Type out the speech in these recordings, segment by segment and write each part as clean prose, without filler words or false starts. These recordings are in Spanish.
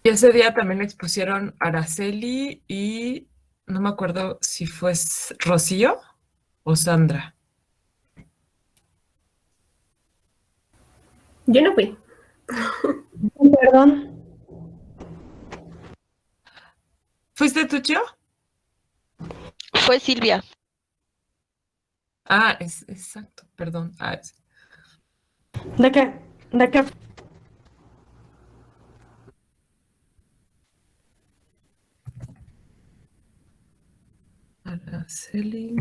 Y ese día también expusieron Araceli y no me acuerdo si fue Rocío o Sandra. Yo no fui. Perdón. ¿Fuiste tú, Chio? Fue Silvia. Ah, exacto, perdón. ¿De qué? ¿De qué? Araceli.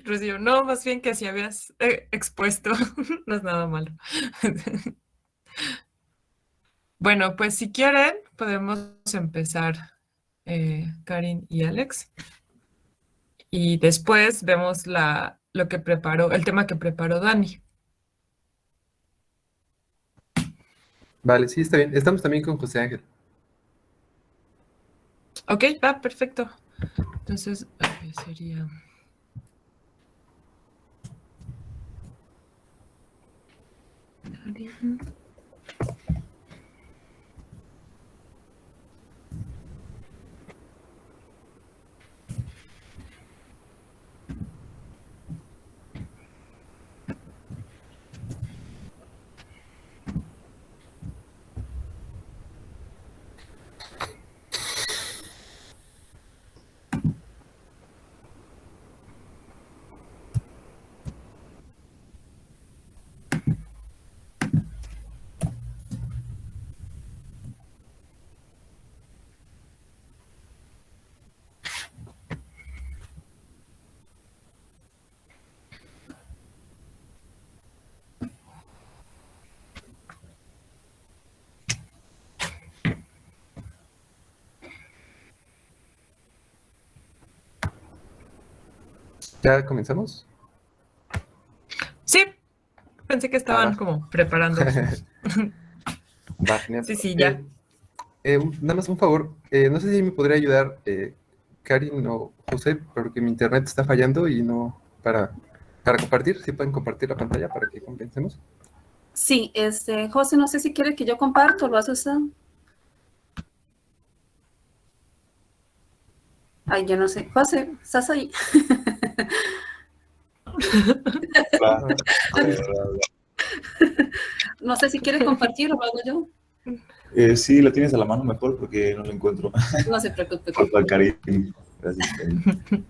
Rocío, no, más bien que si habías expuesto, no es nada malo. Bueno, pues si quieren, podemos empezar, Karin y Alex. Y después vemos lo que preparó, el tema que preparó Dani. Vale, sí, está bien. Estamos también con José Ángel. Ok, va, perfecto. Entonces, sería... ¿Ya comenzamos? Sí, pensé que estaban va. como preparando sus... Va, genial. Sí, ya. Nada más un favor. No sé si me podría ayudar Karin o José, porque mi internet está fallando y no para compartir. Si pueden compartir la pantalla para que comencemos. Sí, José, no sé si quiere que yo comparto, ¿lo hace usted? Ay, yo no sé. José, ¿estás ahí? No sé si quiere compartir o lo hago yo. Sí, la tienes a la mano mejor porque no la encuentro. No se preocupe. Por Karin. Gracias, Karin.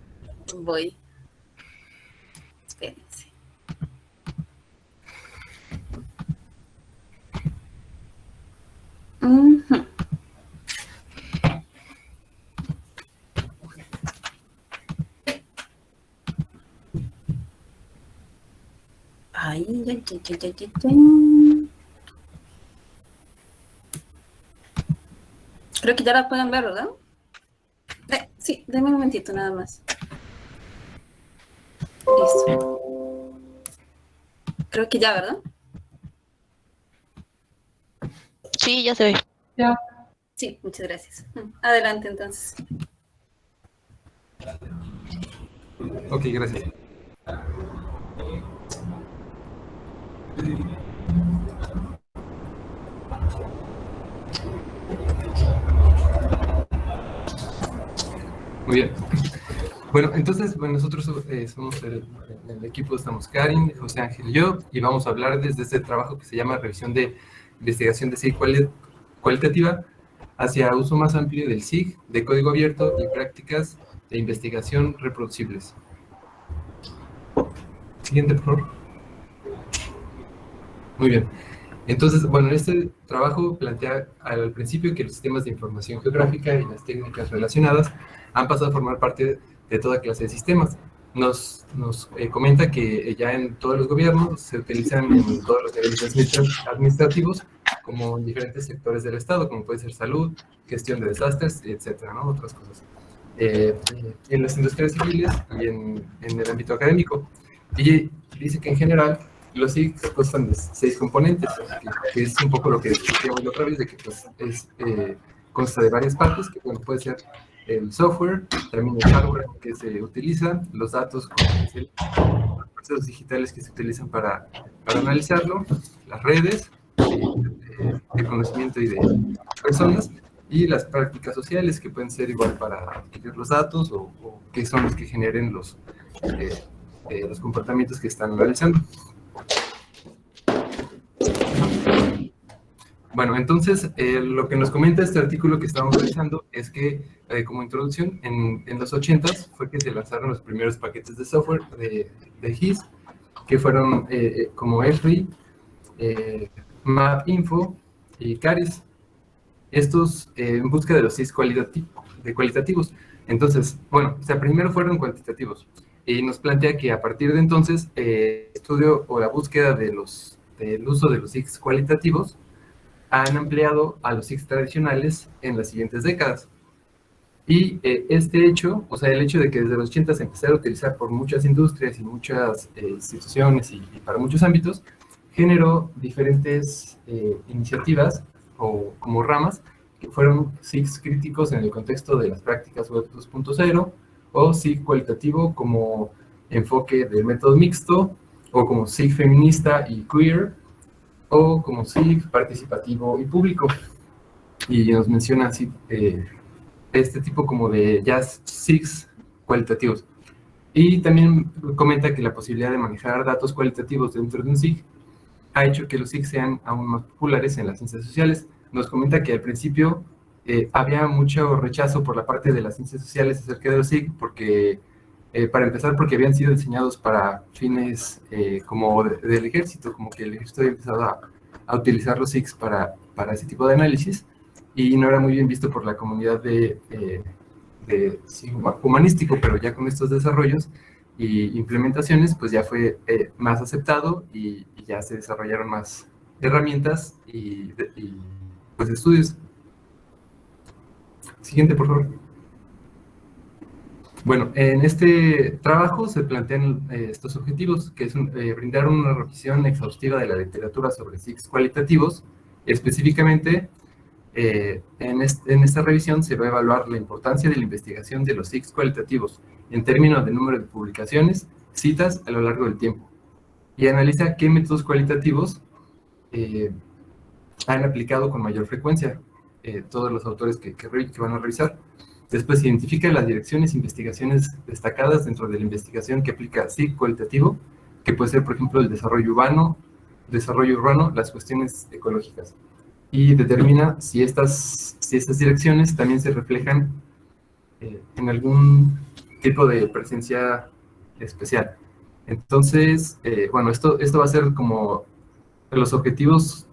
Voy. Espérense. Uh-huh. Ay, ay, ay, ay, ay, ay. Creo que ya la pueden ver, ¿verdad? Sí, denme un momentito nada más. Listo. Creo que ya, ¿verdad? Sí, ya se ve. Ya. Sí, muchas gracias. Adelante, entonces. Ok, gracias. Muy bien. Bueno, entonces, nosotros somos el equipo, estamos Karin, José Ángel y yo, y vamos a hablar desde este trabajo que se llama Revisión de Investigación de SIG Cualitativa hacia uso más amplio del SIG, de código abierto y prácticas de investigación reproducibles. Siguiente, por favor. Muy bien. Entonces, bueno, este trabajo plantea al principio que los sistemas de información geográfica y las técnicas relacionadas han pasado a formar parte de toda clase de sistemas. Nos comenta que ya en todos los gobiernos se utilizan en todos los niveles administrativos, como en diferentes sectores del Estado, como puede ser salud, gestión de desastres, etcétera, ¿no? Otras cosas. en las industrias civiles y en el ámbito académico. Y dice que en general los SIGs constan de 6 componentes, que es un poco lo que discutíamos la otra vez, de que pues, consta de varias partes, que bueno, puede ser el software, también el hardware que se utiliza, los datos, los procesos digitales que se utilizan para analizarlo, las redes, de conocimiento y de personas, y las prácticas sociales que pueden ser igual para adquirir los datos o que son los que generen los comportamientos que están analizando. Bueno, entonces lo que nos comenta este artículo que estamos revisando es que como introducción en los 80s fue que se lanzaron los primeros paquetes de software de GIS, que fueron como Esri, MapInfo y Caris. Estos en busca de los 6 cualitativos. Entonces, bueno, o sea, primero fueron cuantitativos. Y nos plantea que a partir de entonces, estudio o la búsqueda del uso de los SIGs cualitativos han ampliado a los SIGs tradicionales en las siguientes décadas. Y este hecho, o sea, el hecho de que desde los 80 se empezara a utilizar por muchas industrias y muchas instituciones y para muchos ámbitos, generó diferentes iniciativas o como ramas que fueron SIGs críticos en el contexto de las prácticas web 2.0 o SIG cualitativo como enfoque del método mixto o como SIG feminista y queer o como SIG participativo y público. Y nos menciona así este tipo como de ya SIGs cualitativos. Y también comenta que la posibilidad de manejar datos cualitativos dentro de un SIG ha hecho que los SIG sean aún más populares en las ciencias sociales. Nos comenta que al principio había mucho rechazo por la parte de las ciencias sociales acerca de los SIG, porque, para empezar, porque habían sido diseñados para fines como del ejército, como que el ejército había empezado a utilizar los SIGs para ese tipo de análisis, y no era muy bien visto por la comunidad sí, humanístico, pero ya con estos desarrollos y implementaciones, pues ya fue más aceptado y ya se desarrollaron más herramientas y pues estudios. Siguiente, por favor. Bueno, en este trabajo se plantean estos objetivos, que es brindar una revisión exhaustiva de la literatura sobre SIGs cualitativos. Específicamente, en esta revisión se va a evaluar la importancia de la investigación de los SIGs cualitativos en términos de número de publicaciones, citas a lo largo del tiempo, y analiza qué métodos cualitativos han aplicado con mayor frecuencia todos los autores que van a revisar. Después identifica las direcciones e investigaciones destacadas dentro de la investigación que aplica SIG cualitativo, que puede ser, por ejemplo, el desarrollo urbano, las cuestiones ecológicas. Y determina si estas direcciones también se reflejan en algún tipo de presencia especial. Entonces, bueno, esto va a ser como los objetivos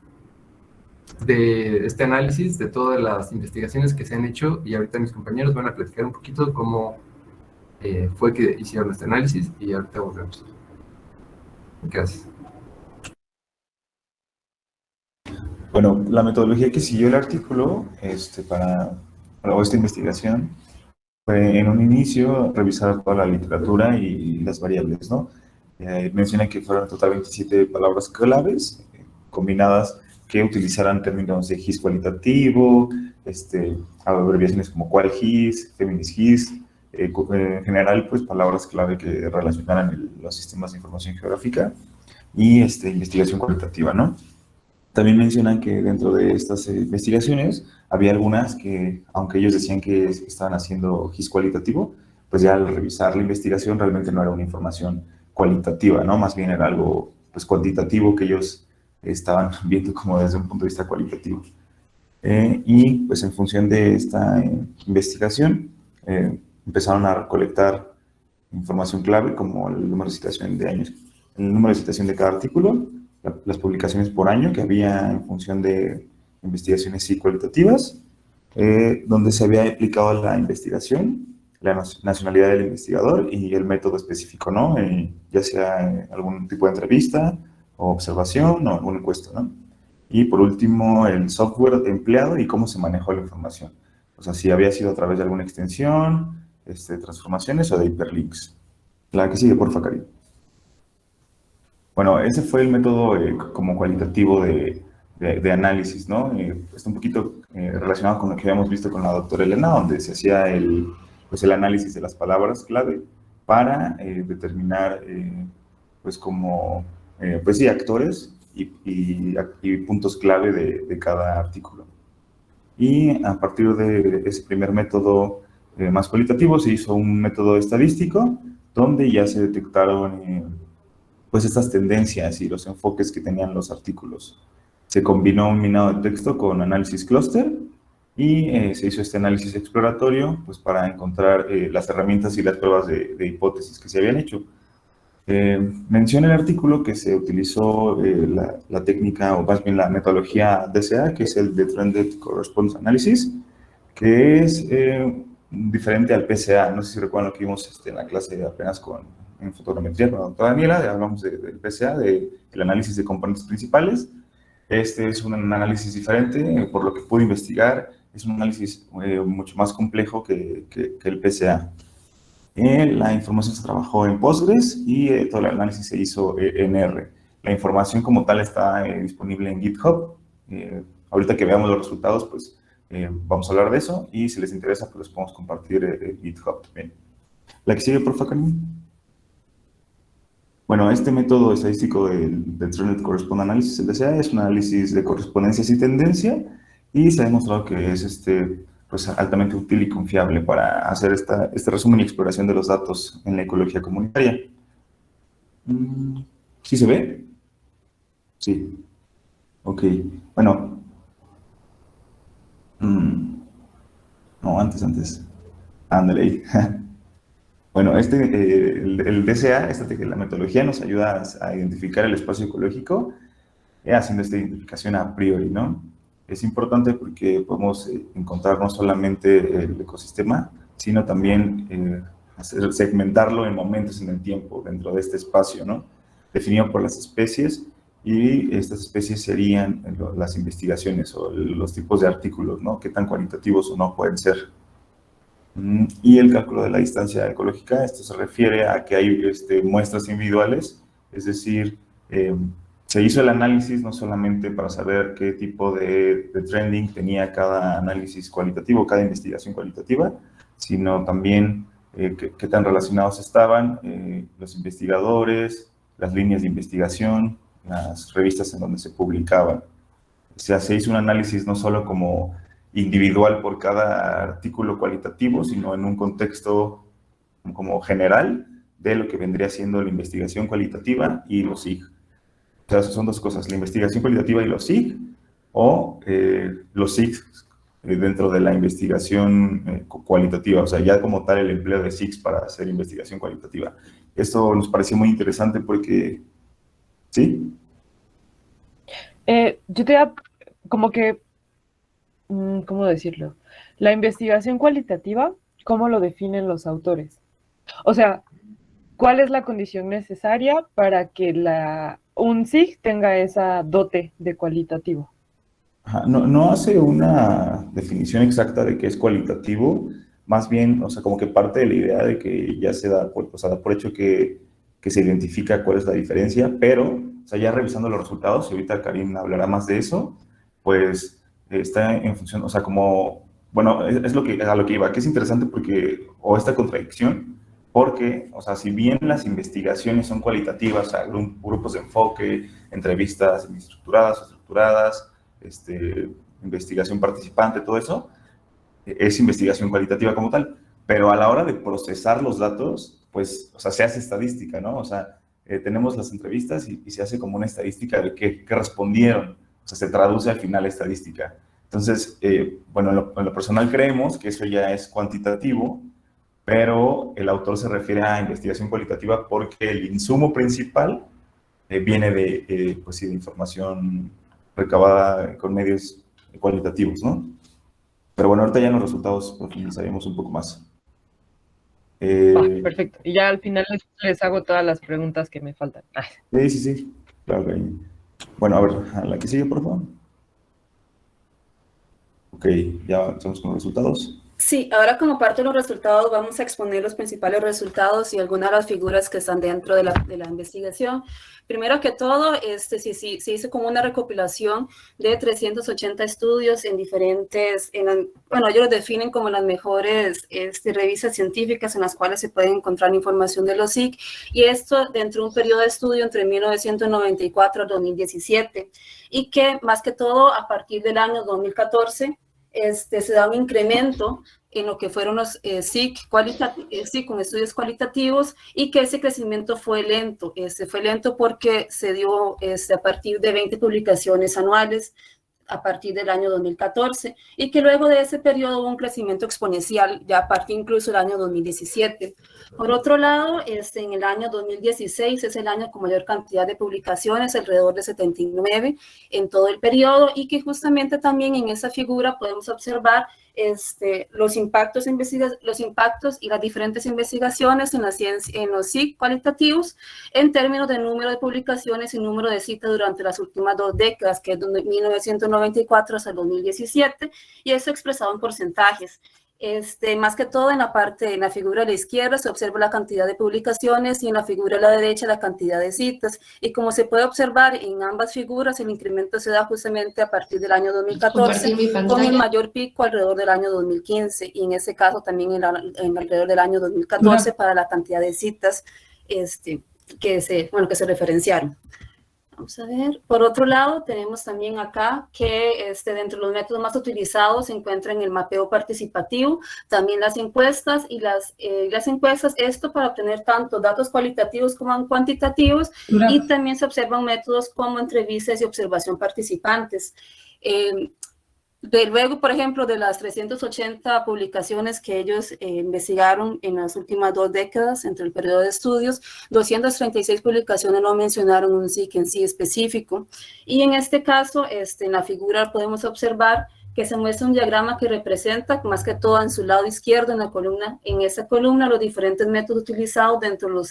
de este análisis, de todas las investigaciones que se han hecho, y ahorita mis compañeros van a platicar un poquito cómo fue que hicieron este análisis, y ahorita volvemos. Gracias. Bueno, la metodología que siguió el artículo para esta investigación fue en un inicio revisar toda la literatura y las variables, ¿no? Menciona que fueron total 27 palabras claves combinadas que utilizaran términos de GIS cualitativo, abreviaciones como cual GIS, feminist GIS, en general, pues palabras clave que relacionaran los sistemas de información geográfica y investigación cualitativa, ¿no? También mencionan que dentro de estas investigaciones había algunas que, aunque ellos decían que estaban haciendo GIS cualitativo, pues ya al revisar la investigación realmente no era una información cualitativa, ¿no? Más bien era algo pues cuantitativo que ellos estaban viendo como desde un punto de vista cualitativo. Y pues en función de esta investigación empezaron a recolectar información clave como el número de citación de años, el número de citación de cada artículo, las publicaciones por año que había en función de investigaciones sí cualitativas, donde se había aplicado la investigación, la nacionalidad del investigador y el método específico, ¿no? Ya sea algún tipo de entrevista o observación o alguna encuesta, ¿no? Y por último, el software empleado y cómo se manejó la información. O sea, si había sido a través de alguna extensión, transformaciones o de hiperlinks. La que sigue, porfa, Karim. Bueno, ese fue el método como cualitativo de análisis, ¿no? Está un poquito relacionado con lo que habíamos visto con la doctora Elena, donde se hacía el análisis de las palabras clave para determinar, pues sí, actores y puntos clave de cada artículo. Y a partir de ese primer método más cualitativo se hizo un método estadístico donde ya se detectaron pues estas tendencias y los enfoques que tenían los artículos. Se combinó un minado de texto con análisis clúster y se hizo este análisis exploratorio pues para encontrar las herramientas y las pruebas de hipótesis que se habían hecho. Menciona el artículo que se utilizó la técnica, o más bien la metodología DCA, que es el de Trended Correspondence Analysis, que es diferente al PCA. No sé si recuerdan lo que vimos en la clase apenas en fotogrametría con la doctora Daniela, hablamos del PCA, del análisis de componentes principales. Este es un análisis diferente, por lo que pude investigar, es un análisis mucho más complejo que el PCA. La información se trabajó en Postgres y todo el análisis se hizo en R. La información como tal está disponible en GitHub. Ahorita que veamos los resultados, pues vamos a hablar de eso y si les interesa, pues les podemos compartir el GitHub también. La que sigue, por favor, Karim. Bueno, este método estadístico del Trended Correspondence Analysis, el DCA, es un análisis de correspondencias y tendencia y se ha demostrado que es pues altamente útil y confiable para hacer este resumen y exploración de los datos en la ecología comunitaria. ¿Sí se ve? Sí. Ok. Bueno. No, antes. Ándale ahí. Bueno, el DCA, la metodología nos ayuda a identificar el espacio ecológico haciendo esta identificación a priori, ¿no? Es importante porque podemos encontrar no solamente el ecosistema, sino también segmentarlo en momentos en el tiempo dentro de este espacio, ¿no? Definido por las especies, y estas especies serían las investigaciones o los tipos de artículos, ¿no? Qué tan cualitativos o no pueden ser. Y el cálculo de la distancia ecológica, esto se refiere a que hay muestras individuales, es decir, se hizo el análisis no solamente para saber qué tipo de trending tenía cada análisis cualitativo, cada investigación cualitativa, sino también qué tan relacionados estaban los investigadores, las líneas de investigación, las revistas en donde se publicaban. O sea, se hizo un análisis no solo como individual por cada artículo cualitativo, sino en un contexto como general de lo que vendría siendo la investigación cualitativa y los SIG. O sea, son dos cosas, la investigación cualitativa y los SIG, o los SIG dentro de la investigación cualitativa, o sea, ya como tal el empleo de SIGs para hacer investigación cualitativa. Esto nos pareció muy interesante porque... ¿Sí? Yo te da como que, ¿cómo decirlo? La investigación cualitativa, ¿cómo lo definen los autores? O sea, ¿cuál es la condición necesaria para que un SIG tenga esa dote de cualitativo? Ajá, no hace una definición exacta de qué es cualitativo, más bien, o sea, como que parte de la idea de que ya se da por hecho que se identifica cuál es la diferencia, pero, o sea, ya revisando los resultados, y ahorita Karim hablará más de eso, pues está en función, o sea, como, bueno, es a lo que iba, que es interesante porque, o esta contradicción, porque, o sea, si bien las investigaciones son cualitativas, o sea, grupos de enfoque, entrevistas estructuradas o estructuradas, investigación participante, todo eso, es investigación cualitativa como tal, pero a la hora de procesar los datos, pues, o sea, se hace estadística, ¿no? O sea, tenemos las entrevistas y se hace como una estadística de qué respondieron, o sea, se traduce al final a estadística. Entonces, bueno, en lo personal creemos que eso ya es cuantitativo, pero el autor se refiere a investigación cualitativa porque el insumo principal viene pues sí, de información recabada con medios cualitativos, ¿no? Pero bueno, ahorita ya en los resultados profundizaremos un poco más. Perfecto. Y ya al final les hago todas las preguntas que me faltan. Sí. Claro que... Bueno, a ver, a la que sigue, por favor. Ok, ya estamos con los resultados. Sí, ahora como parte de los resultados vamos a exponer los principales resultados y algunas de las figuras que están dentro de la investigación. Primero que todo, se hizo como una recopilación de 380 estudios en diferentes, bueno, ellos lo definen como las mejores revistas científicas en las cuales se puede encontrar información de los SIC, y esto dentro de un periodo de estudio entre 1994 a 2017, y que más que todo a partir del año 2014, se da un incremento en lo que fueron los SIC con estudios cualitativos, y que ese crecimiento fue lento. Fue lento porque se dio a partir de 20 publicaciones anuales a partir del año 2014, y que luego de ese periodo hubo un crecimiento exponencial ya a partir incluso del año 2017. Por otro lado, en el año 2016 es el año con mayor cantidad de publicaciones, alrededor de 79 en todo el periodo, y que justamente también en esa figura podemos observar los impactos y las diferentes investigaciones en los SIC cualitativos en términos de número de publicaciones y número de citas durante las últimas 2 décadas, que es de 1994 hasta el 2017, y eso expresado en porcentajes. Más que todo en la figura de la izquierda se observa la cantidad de publicaciones, y en la figura de la derecha la cantidad de citas, y como se puede observar en ambas figuras, el incremento se da justamente a partir del año 2014, con el mayor pico alrededor del año 2015, y en ese caso también en alrededor del año 2014 para la cantidad de citas que se referenciaron. Vamos a ver. Por otro lado, tenemos también acá que dentro de los métodos más utilizados se encuentran el mapeo participativo, también las encuestas y las encuestas, esto para obtener tanto datos cualitativos como cuantitativos, y también se observan métodos como entrevistas y observación participantes. Luego, por ejemplo, de las 380 publicaciones que ellos investigaron en las últimas 2 décadas, entre el periodo de estudios, 236 publicaciones no mencionaron un SIC en sí específico. Y en este caso, en la figura podemos observar que se muestra un diagrama que representa, más que todo en su lado izquierdo, en esa columna, los diferentes métodos utilizados dentro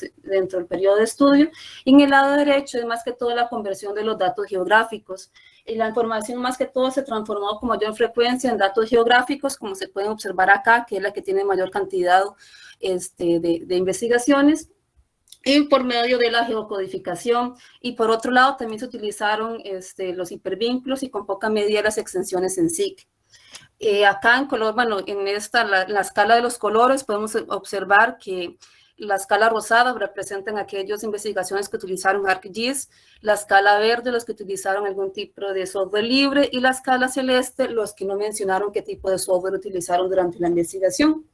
del periodo de estudio, y en el lado derecho es más que todo la conversión de los datos geográficos. Y la información más que todo se transformó con mayor frecuencia en datos geográficos, como se pueden observar acá, que es la que tiene mayor cantidad de investigaciones, y por medio de la geocodificación. Y por otro lado también se utilizaron los hipervínculos, y con poca medida las extensiones en SIC. Acá en color, en la escala de los colores podemos observar que la escala rosada representan aquellas investigaciones que utilizaron ArcGIS, la escala verde los que utilizaron algún tipo de software libre, y la escala celeste los que no mencionaron qué tipo de software utilizaron durante la investigación.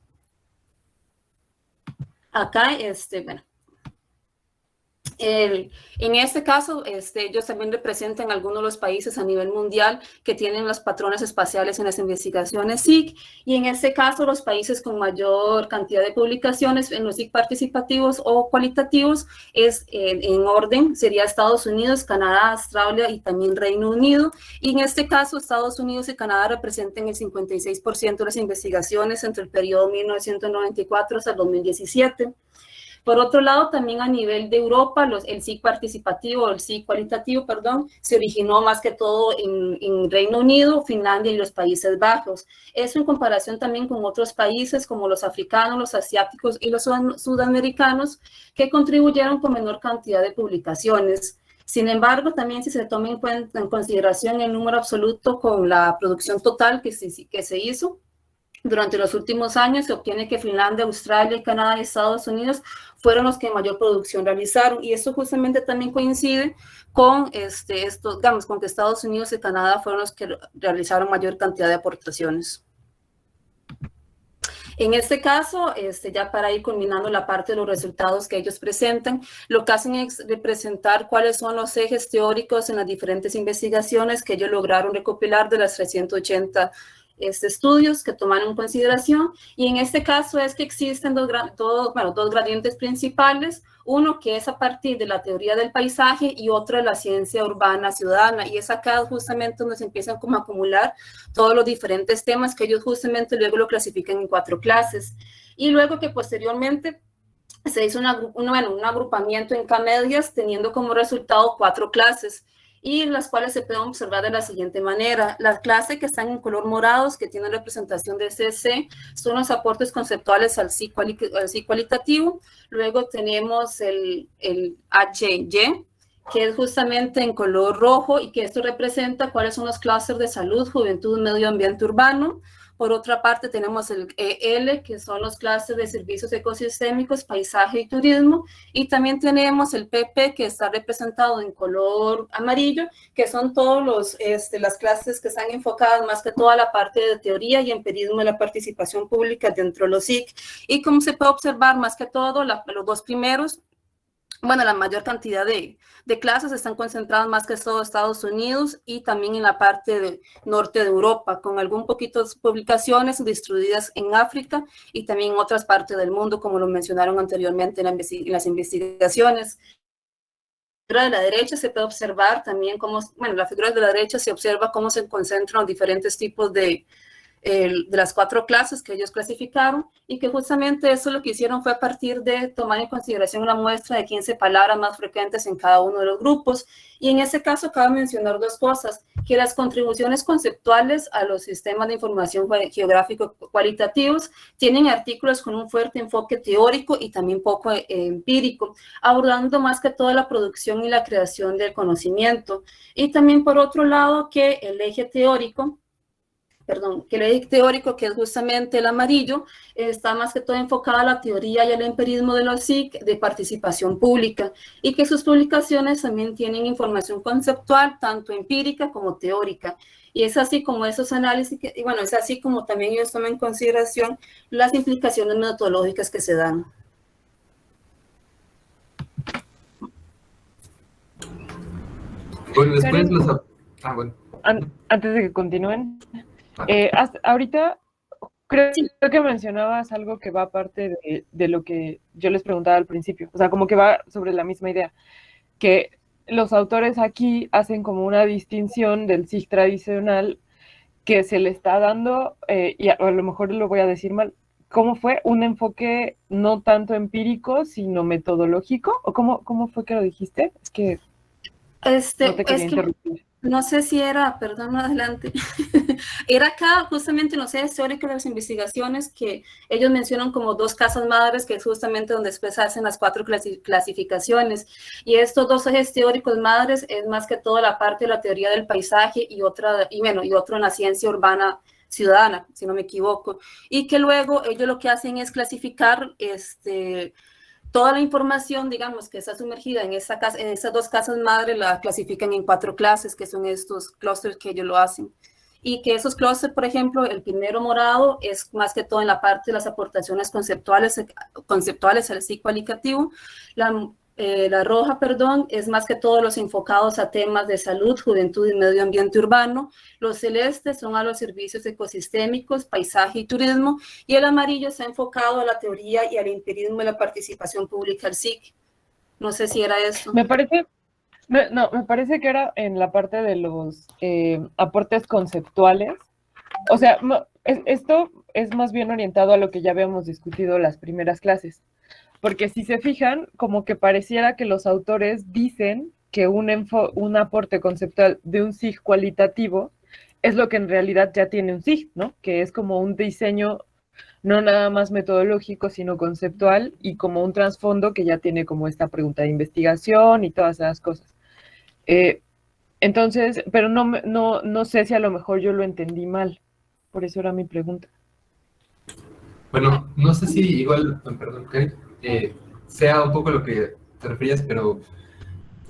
Acá, en este caso, ellos también representan algunos de los países a nivel mundial que tienen los patrones espaciales en las investigaciones SIC, y en este caso los países con mayor cantidad de publicaciones en los SIC participativos o cualitativos en orden, sería Estados Unidos, Canadá, Australia y también Reino Unido, y en este caso Estados Unidos y Canadá representan el 56% de las investigaciones entre el periodo 1994 hasta el 2017. Por otro lado, también a nivel de Europa, el SIC participativo, el SIC cualitativo, perdón, se originó más que todo en Reino Unido, Finlandia y los Países Bajos. Eso en comparación también con otros países como los africanos, los asiáticos y los sudamericanos, que contribuyeron con menor cantidad de publicaciones. Sin embargo, también si se toma en consideración el número absoluto con la producción total que se hizo, durante los últimos años se obtiene que Finlandia, Australia, Canadá y Estados Unidos fueron los que mayor producción realizaron, y esto justamente también coincide con con que Estados Unidos y Canadá fueron los que realizaron mayor cantidad de aportaciones. En este caso, ya para ir culminando la parte de los resultados que ellos presentan, lo que hacen es representar cuáles son los ejes teóricos en las diferentes investigaciones que ellos lograron recopilar de las 380 estudios que tomaron en consideración, y en este caso es que existen dos gradientes principales, uno que es a partir de la teoría del paisaje y otro de la ciencia urbana ciudadana, y es acá justamente donde se empiezan como a acumular todos los diferentes temas que ellos justamente luego lo clasifican en 4 clases, y luego que posteriormente se hizo un agrupamiento en K-medias teniendo como resultado 4 clases. y las cuales se pueden observar de la siguiente manera. Las clases que están en color morados, que tienen representación de CC, son los aportes conceptuales al sí cualitativo. Luego tenemos el HY, que es justamente en color rojo y que esto representa cuáles son los clústeres de salud, juventud, medio ambiente urbano. Por otra parte, tenemos el EL, que son los clústeres de servicios ecosistémicos, paisaje y turismo. Y también tenemos el PP, que está representado en color amarillo, que son todos las clases que están enfocadas más que toda la parte de teoría y empirismo de la participación pública dentro de los SIC. Y como se puede observar, más que todo, los dos primeros, bueno, la mayor cantidad de clases están concentradas más que todo en Estados Unidos y también en la parte norte de Europa, con algún poquito de publicaciones distribuidas en África y también en otras partes del mundo, como lo mencionaron anteriormente en las investigaciones. La figura de la derecha se puede observar también cómo, bueno, la figura de la derecha se observa cómo se concentran los diferentes tipos de las 4 clases que ellos clasificaron, y que justamente eso lo que hicieron fue a partir de tomar en consideración una muestra de 15 palabras más frecuentes en cada uno de los grupos. Y en ese caso cabe mencionar 2 cosas, que las contribuciones conceptuales a los sistemas de información geográfico cualitativos tienen artículos con un fuerte enfoque teórico y también poco empírico, abordando más que toda la producción y la creación del conocimiento. Y también por otro lado que el eje teórico, que es justamente el amarillo, está más que todo enfocada a la teoría y al empirismo de los SIC de participación pública, y que sus publicaciones también tienen información conceptual, tanto empírica como teórica. Y es así como esos análisis, y bueno, es así como también ellos toman en consideración las implicaciones metodológicas que se dan. Bueno, después los... bueno. Antes de que continúen, ahorita creo que mencionabas algo que va aparte de lo que yo les preguntaba al principio, o sea, como que va sobre la misma idea, que los autores aquí hacen como una distinción del SIG tradicional que se le está dando, y a lo mejor lo voy a decir mal, ¿cómo fue? ¿Un enfoque no tanto empírico, sino metodológico? ¿O cómo fue que lo dijiste? Es que no te quería interrumpir. No sé si era, perdón, adelante, era acá justamente, no sé, es teórico de las investigaciones que ellos mencionan como 2 casas madres, que es justamente donde después hacen las 4 clasificaciones. Y estos 2 ejes teóricos madres es más que todo la parte de la teoría del paisaje y otro en la ciencia urbana ciudadana, si no me equivoco. Y que luego ellos lo que hacen es clasificar toda la información, digamos, que está sumergida en esas 2 casas madres, la clasifican en 4 clases, que son estos clústeres que ellos lo hacen. Y que esos clústeres, por ejemplo, el primero morado es más que todo en la parte de las aportaciones conceptuales al SIC cualitativo. La roja, es más que todo los enfocados a temas de salud, juventud y medio ambiente urbano. Los celestes son a los servicios ecosistémicos, paisaje y turismo. Y el amarillo está enfocado a la teoría y al empirismo de la participación pública al SIC. No sé si era eso. Me parece que era en la parte de los aportes conceptuales. O sea, esto es más bien orientado a lo que ya habíamos discutido las primeras clases. Porque si se fijan, como que pareciera que los autores dicen que un aporte conceptual de un SIG cualitativo es lo que en realidad ya tiene un SIG, ¿no? Que es como un diseño no nada más metodológico, sino conceptual, y como un trasfondo que ya tiene como esta pregunta de investigación y todas esas cosas. Entonces, pero no sé si a lo mejor yo lo entendí mal. Por eso era mi pregunta. Bueno, no sé si igual, perdón, Karen, sea un poco lo que te referías, pero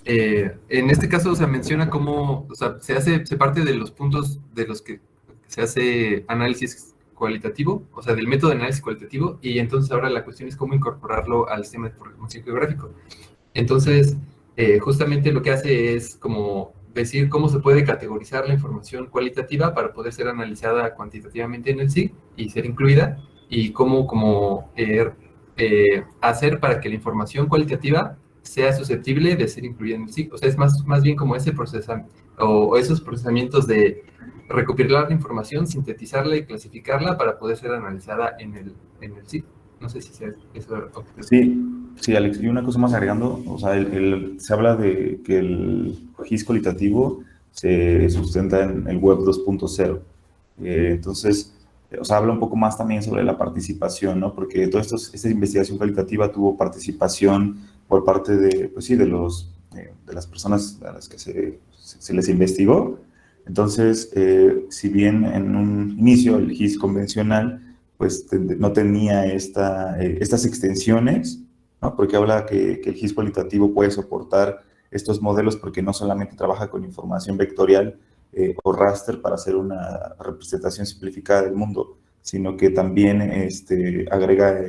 en este caso, o sea, menciona cómo, o sea, se parte de los puntos de los que se hace análisis cualitativo, o sea, del método de análisis cualitativo, y entonces ahora la cuestión es cómo incorporarlo al sistema de programación geográfico. Entonces, justamente lo que hace es como decir cómo se puede categorizar la información cualitativa para poder ser analizada cuantitativamente en el SIG y ser incluida, y cómo hacer para que la información cualitativa sea susceptible de ser incluida en el SIG. O sea, es más bien como ese procesamiento, o esos procesamientos de recopilar la información, sintetizarla y clasificarla para poder ser analizada en el SIG. No sé si sea eso. Sí, Sí, Alex, y una cosa más agregando, o sea, se habla de que el GIS cualitativo se sustenta en el Web 2.0. Entonces, o sea, habla un poco más también sobre la participación, ¿no? Porque esta investigación cualitativa tuvo participación por parte de, pues sí, de las personas a las que se les investigó. Entonces, si bien en un inicio el GIS convencional, pues no tenía estas extensiones, ¿no? Porque habla que el GIS cualitativo puede soportar estos modelos porque no solamente trabaja con información vectorial o raster para hacer una representación simplificada del mundo, sino que también agrega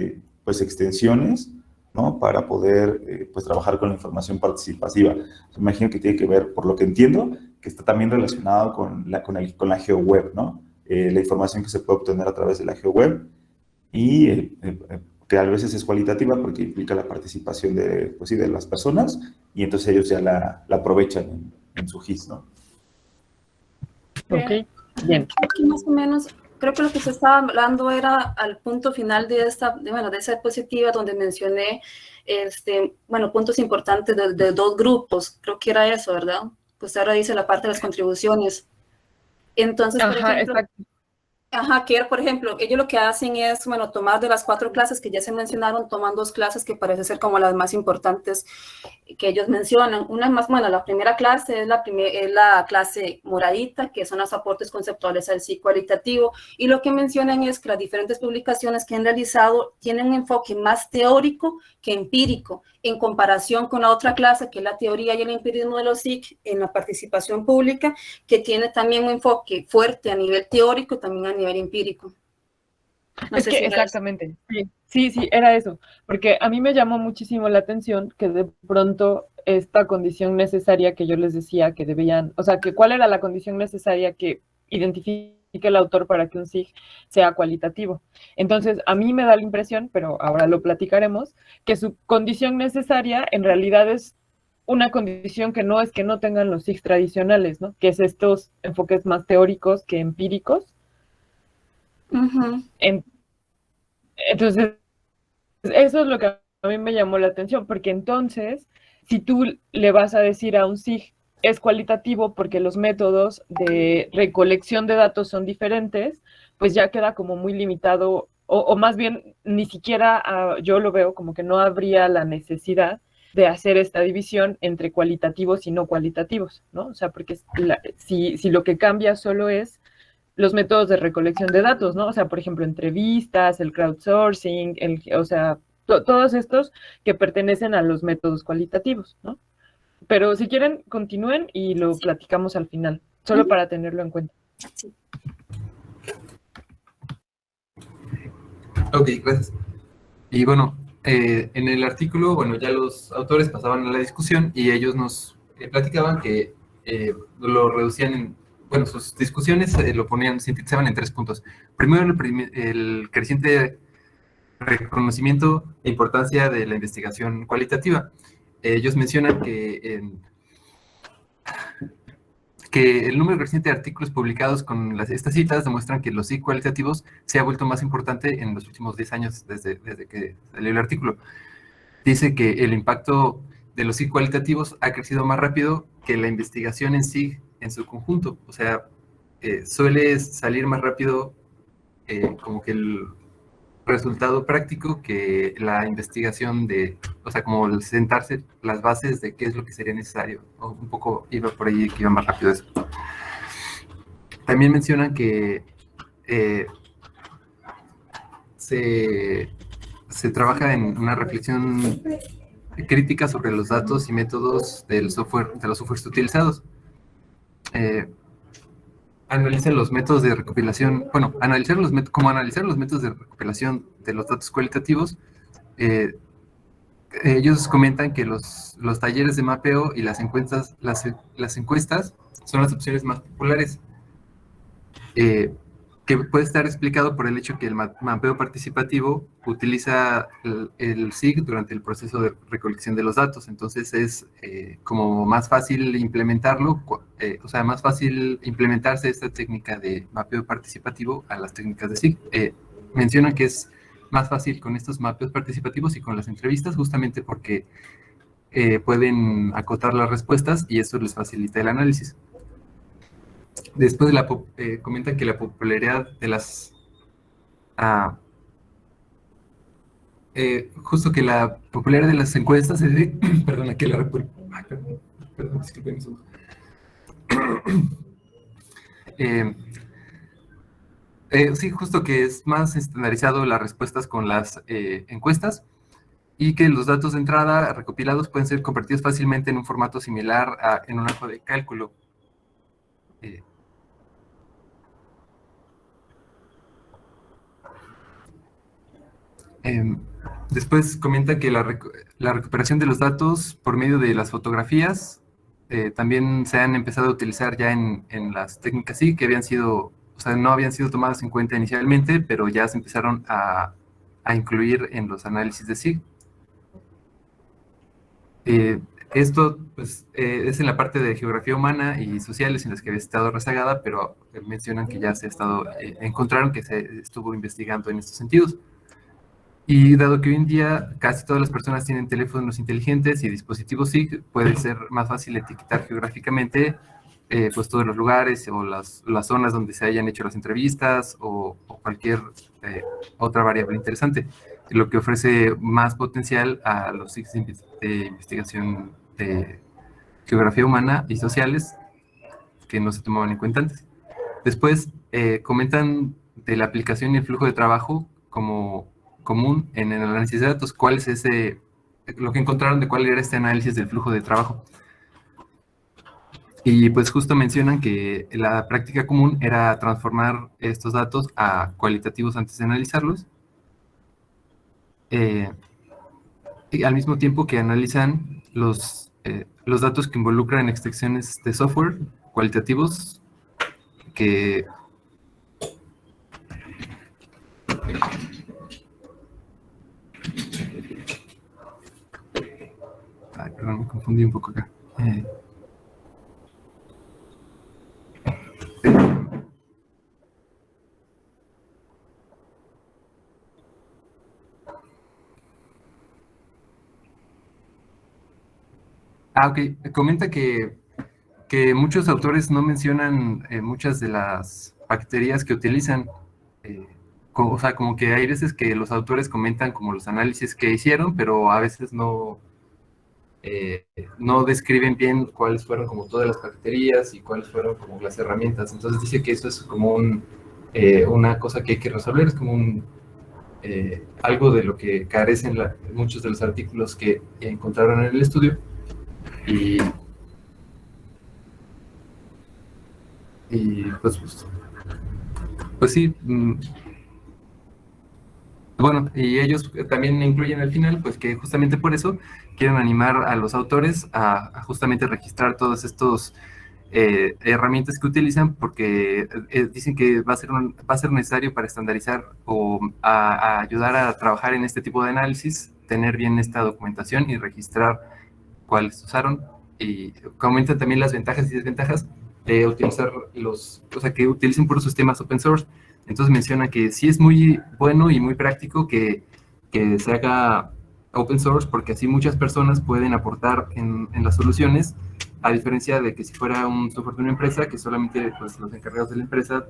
pues extensiones, ¿no? Para poder pues trabajar con la información participativa. Me imagino que tiene que ver, por lo que entiendo, que está también relacionado con la GeoWeb, ¿no? La información que se puede obtener a través de la GeoWeb y que a veces es cualitativa porque implica la participación pues sí, de las personas y entonces ellos ya la aprovechan en su GIS, ¿no? Ok, bien. Aquí más o menos, creo que lo que se estaba hablando era al punto final de esa diapositiva donde mencioné, puntos importantes de dos grupos. Creo que era eso, ¿verdad? Pues ahora dice la parte de las contribuciones. Entonces, por ejemplo, exacto. que por ejemplo, ellos lo que hacen es, tomar de las 4 clases que ya se mencionaron, toman 2 clases que parece ser como las más importantes que ellos mencionan. Una es más, la primera clase es la clase moradita, que son los aportes conceptuales al SIG cualitativo, y lo que mencionan es que las diferentes publicaciones que han realizado tienen un enfoque más teórico que empírico, en comparación con la otra clase, que es la teoría y el empirismo de los SIG en la participación pública, que tiene también un enfoque fuerte a nivel teórico y también a nivel empírico. No sé si exactamente, sí, era eso, porque a mí me llamó muchísimo la atención que de pronto esta condición necesaria que yo les decía que debían, o sea, que cuál era la condición necesaria que identifique el autor para que un SIG sea cualitativo. Entonces, a mí me da la impresión, pero ahora lo platicaremos, que su condición necesaria en realidad es una condición que no es que no tengan los SIGs tradicionales, ¿no? Que es estos enfoques más teóricos que empíricos. Uh-huh. Entonces, eso es lo que a mí me llamó la atención, porque entonces, si tú le vas a decir a un SIG, es cualitativo porque los métodos de recolección de datos son diferentes, pues ya queda como muy limitado, o más bien ni siquiera yo lo veo como que no habría la necesidad de hacer esta división entre cualitativos y no cualitativos, ¿no? O sea, porque si lo que cambia solo es los métodos de recolección de datos, ¿no? O sea, por ejemplo, entrevistas, el crowdsourcing, o sea, todos estos que pertenecen a los métodos cualitativos, ¿no? Pero si quieren, continúen y lo platicamos al final, solo para tenerlo en cuenta. Sí. Ok, gracias. Y bueno, en el artículo, bueno, ya los autores pasaban a la discusión y ellos nos platicaban que lo reducían en, bueno, sus discusiones sintetizaban en 3 puntos. Primero, el creciente reconocimiento e importancia de la investigación cualitativa. Ellos mencionan que el número creciente de artículos publicados con estas citas demuestran que los SIG cualitativos se ha vuelto más importante en los últimos 10 años desde que salió el artículo. Dice que el impacto de los SIG cualitativos ha crecido más rápido que la investigación en SIG en su conjunto. O sea, suele salir más rápido como que el resultado práctico que la investigación o sea, como el sentarse las bases de qué es lo que sería necesario. O un poco iba por ahí que iba más rápido eso. También mencionan que se trabaja en una reflexión crítica sobre los datos y métodos de los softwares utilizados. Analizan los métodos de recopilación, bueno, analizar los métodos de recopilación de los datos cualitativos. Ellos comentan que los talleres de mapeo y las encuestas son las opciones más populares, que puede estar explicado por el hecho que el mapeo participativo utiliza el SIG durante el proceso de recolección de los datos. Entonces es como más fácil implementarlo, o sea, más fácil implementarse esta técnica de mapeo participativo a las técnicas de SIG. Mencionan que es más fácil con estos mapeos participativos y con las entrevistas, justamente porque pueden acotar las respuestas y eso les facilita el análisis. Después comentan que la popularidad de las... justo que la popularidad de las encuestas se debe... perdón, aquí la... Ay, perdón, disculpen un segundo. Sí, justo que es más estandarizado las respuestas con las encuestas y que los datos de entrada recopilados pueden ser convertidos fácilmente en un formato similar en un hoja de cálculo. Después comenta que la recuperación de los datos por medio de las fotografías también se han empezado a utilizar ya en las técnicas sí, que habían sido, o sea, no habían sido tomadas en cuenta inicialmente, pero ya se empezaron a incluir en los análisis de SIG. Esto pues, es en la parte de geografía humana y sociales en las que había estado rezagada, pero mencionan que ya se ha estado, encontraron que se estuvo investigando en estos sentidos. Y dado que hoy en día casi todas las personas tienen teléfonos inteligentes y dispositivos SIG, puede ser más fácil etiquetar geográficamente pues todos los lugares o las zonas donde se hayan hecho las entrevistas o cualquier otra variable interesante, lo que ofrece más potencial a los SIGs de investigación de geografía humana y sociales que no se tomaban en cuenta antes. Después comentan de la aplicación y el flujo de trabajo como común en el análisis de datos. ¿Cuál es lo que encontraron de cuál era este análisis del flujo de trabajo? Y pues justo mencionan que la práctica común era transformar estos datos a cualitativos antes de analizarlos. Y al mismo tiempo que analizan los datos que involucran extracciones de software cualitativos que... Ay, perdón, me confundí un poco acá. Ok. Comenta que muchos autores no mencionan muchas de las bacterias que utilizan. O sea, como que hay veces que los autores comentan como los análisis que hicieron, pero a veces no describen bien cuáles fueron como todas las bacterias y cuáles fueron como las herramientas. Entonces dice que eso es como una cosa que hay que resolver, es como algo de lo que carecen muchos de los artículos que encontraron en el estudio. Y pues sí, bueno, y ellos también incluyen al final, pues que justamente por eso quieren animar a los autores a justamente registrar todos estos herramientas que utilizan, porque dicen que va a ser necesario para estandarizar o a ayudar a trabajar en este tipo de análisis, tener bien esta documentación y registrar cuáles usaron. Y comentan también las ventajas y desventajas de utilizar o sea, que utilicen puros sistemas open source. Entonces menciona que sí es muy bueno y muy práctico que se haga open source, porque así muchas personas pueden aportar en las soluciones, a diferencia de que si fuera un software de una empresa, que solamente pues, los encargados de la empresa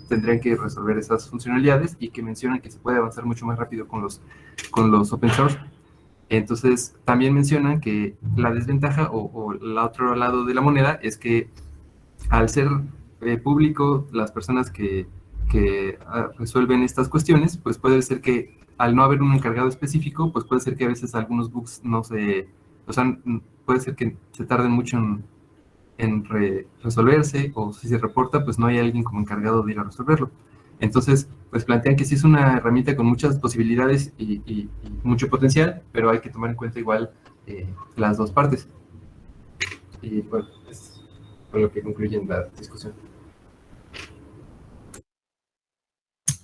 tendrían que resolver esas funcionalidades, y que mencionan que se puede avanzar mucho más rápido con los open source. Entonces también mencionan que la desventaja o el otro lado de la moneda es que al ser público las personas que resuelven estas cuestiones, pues puede ser que al no haber un encargado específico, pues puede ser que a veces algunos bugs o sea, puede ser que se tarden mucho en resolverse, o si se reporta, pues no hay alguien como encargado de ir a resolverlo. Entonces, pues plantean que sí es una herramienta con muchas posibilidades y mucho potencial, pero hay que tomar en cuenta igual las dos partes. Y bueno, es con lo que concluyen la discusión.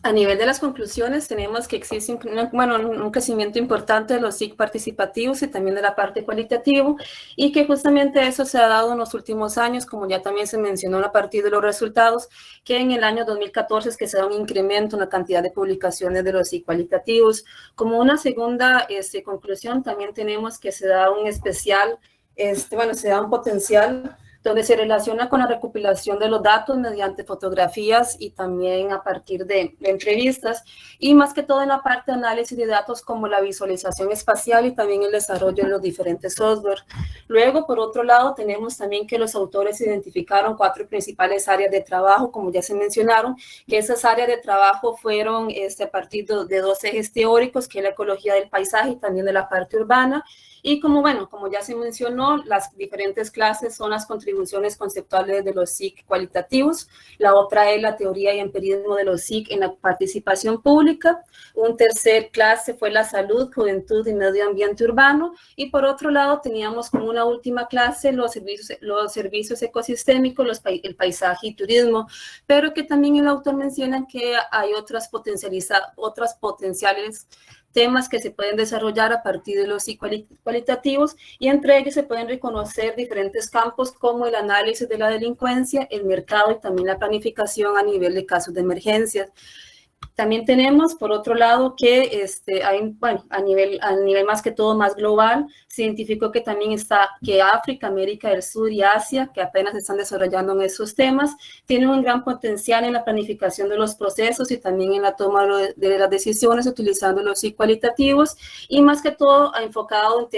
A nivel de las conclusiones, tenemos que existe un crecimiento importante de los SIC participativos y también de la parte cualitativa, y que justamente eso se ha dado en los últimos años, como ya también se mencionó a partir de los resultados, que en el año 2014 es que se da un incremento en la cantidad de publicaciones de los SIC cualitativos. Como una segunda conclusión, también tenemos que se da un especial, se da un potencial donde se relaciona con la recopilación de los datos mediante fotografías y también a partir de entrevistas, y más que todo en la parte de análisis de datos como la visualización espacial y también el desarrollo de los diferentes software. Luego, por otro lado, tenemos también que los autores identificaron 4 principales áreas de trabajo, como ya se mencionaron, que esas áreas de trabajo fueron a partir de 2 ejes teóricos, que es la ecología del paisaje y también de la parte urbana. Y como ya se mencionó, las diferentes clases son las contribuciones conceptuales de los SIC cualitativos. La otra es la teoría y empirismo de los SIC en la participación pública. Un tercer clase fue la salud, juventud y medio ambiente urbano. Y por otro lado, teníamos como una última clase los servicios ecosistémicos, el paisaje y turismo. Pero que también el autor menciona que hay otras potenciales temas que se pueden desarrollar a partir de los cualitativos, y entre ellos se pueden reconocer diferentes campos como el análisis de la delincuencia, el mercado y también la planificación a nivel de casos de emergencias. También tenemos, por otro lado, que a nivel más que todo más global, se identificó que también que África, América del Sur y Asia, que apenas están desarrollando en esos temas, tienen un gran potencial en la planificación de los procesos y también en la toma de las decisiones utilizando los cualitativos, y más que todo enfocado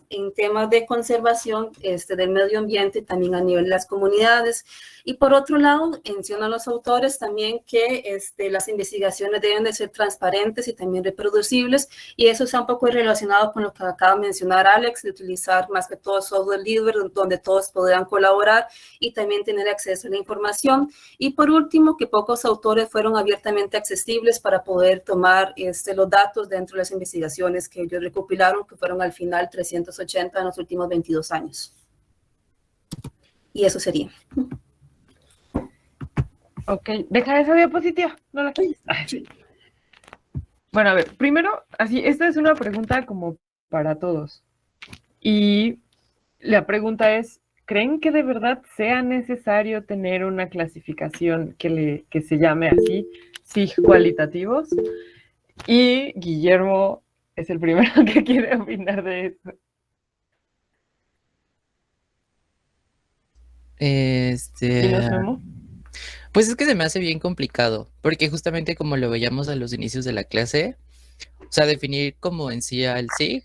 en temas de conservación del medio ambiente, también a nivel de las comunidades. Y por otro lado, mencionan los autores también que las investigaciones deben de ser transparentes y también reproducibles, y eso está un poco relacionado con lo que acaba de mencionar Alex, de utilizar más que todo software libre donde todos podrán colaborar y también tener acceso a la información. Y por último, que pocos autores fueron abiertamente accesibles para poder tomar los datos dentro de las investigaciones que ellos recopilaron, que fueron al final 380 en los últimos 22 años. Y eso sería. Ok, deja esa diapositiva, no la quieres. Bueno, a ver, primero, esta es una pregunta como para todos. Y la pregunta es, ¿creen que de verdad sea necesario tener una clasificación que se llame así, SIG cualitativos? Y Guillermo es el primero que quiere opinar de esto. ¿Y nos vemos? Pues es que se me hace bien complicado, porque justamente como lo veíamos a los inicios de la clase, o sea, definir como en sí al SIG,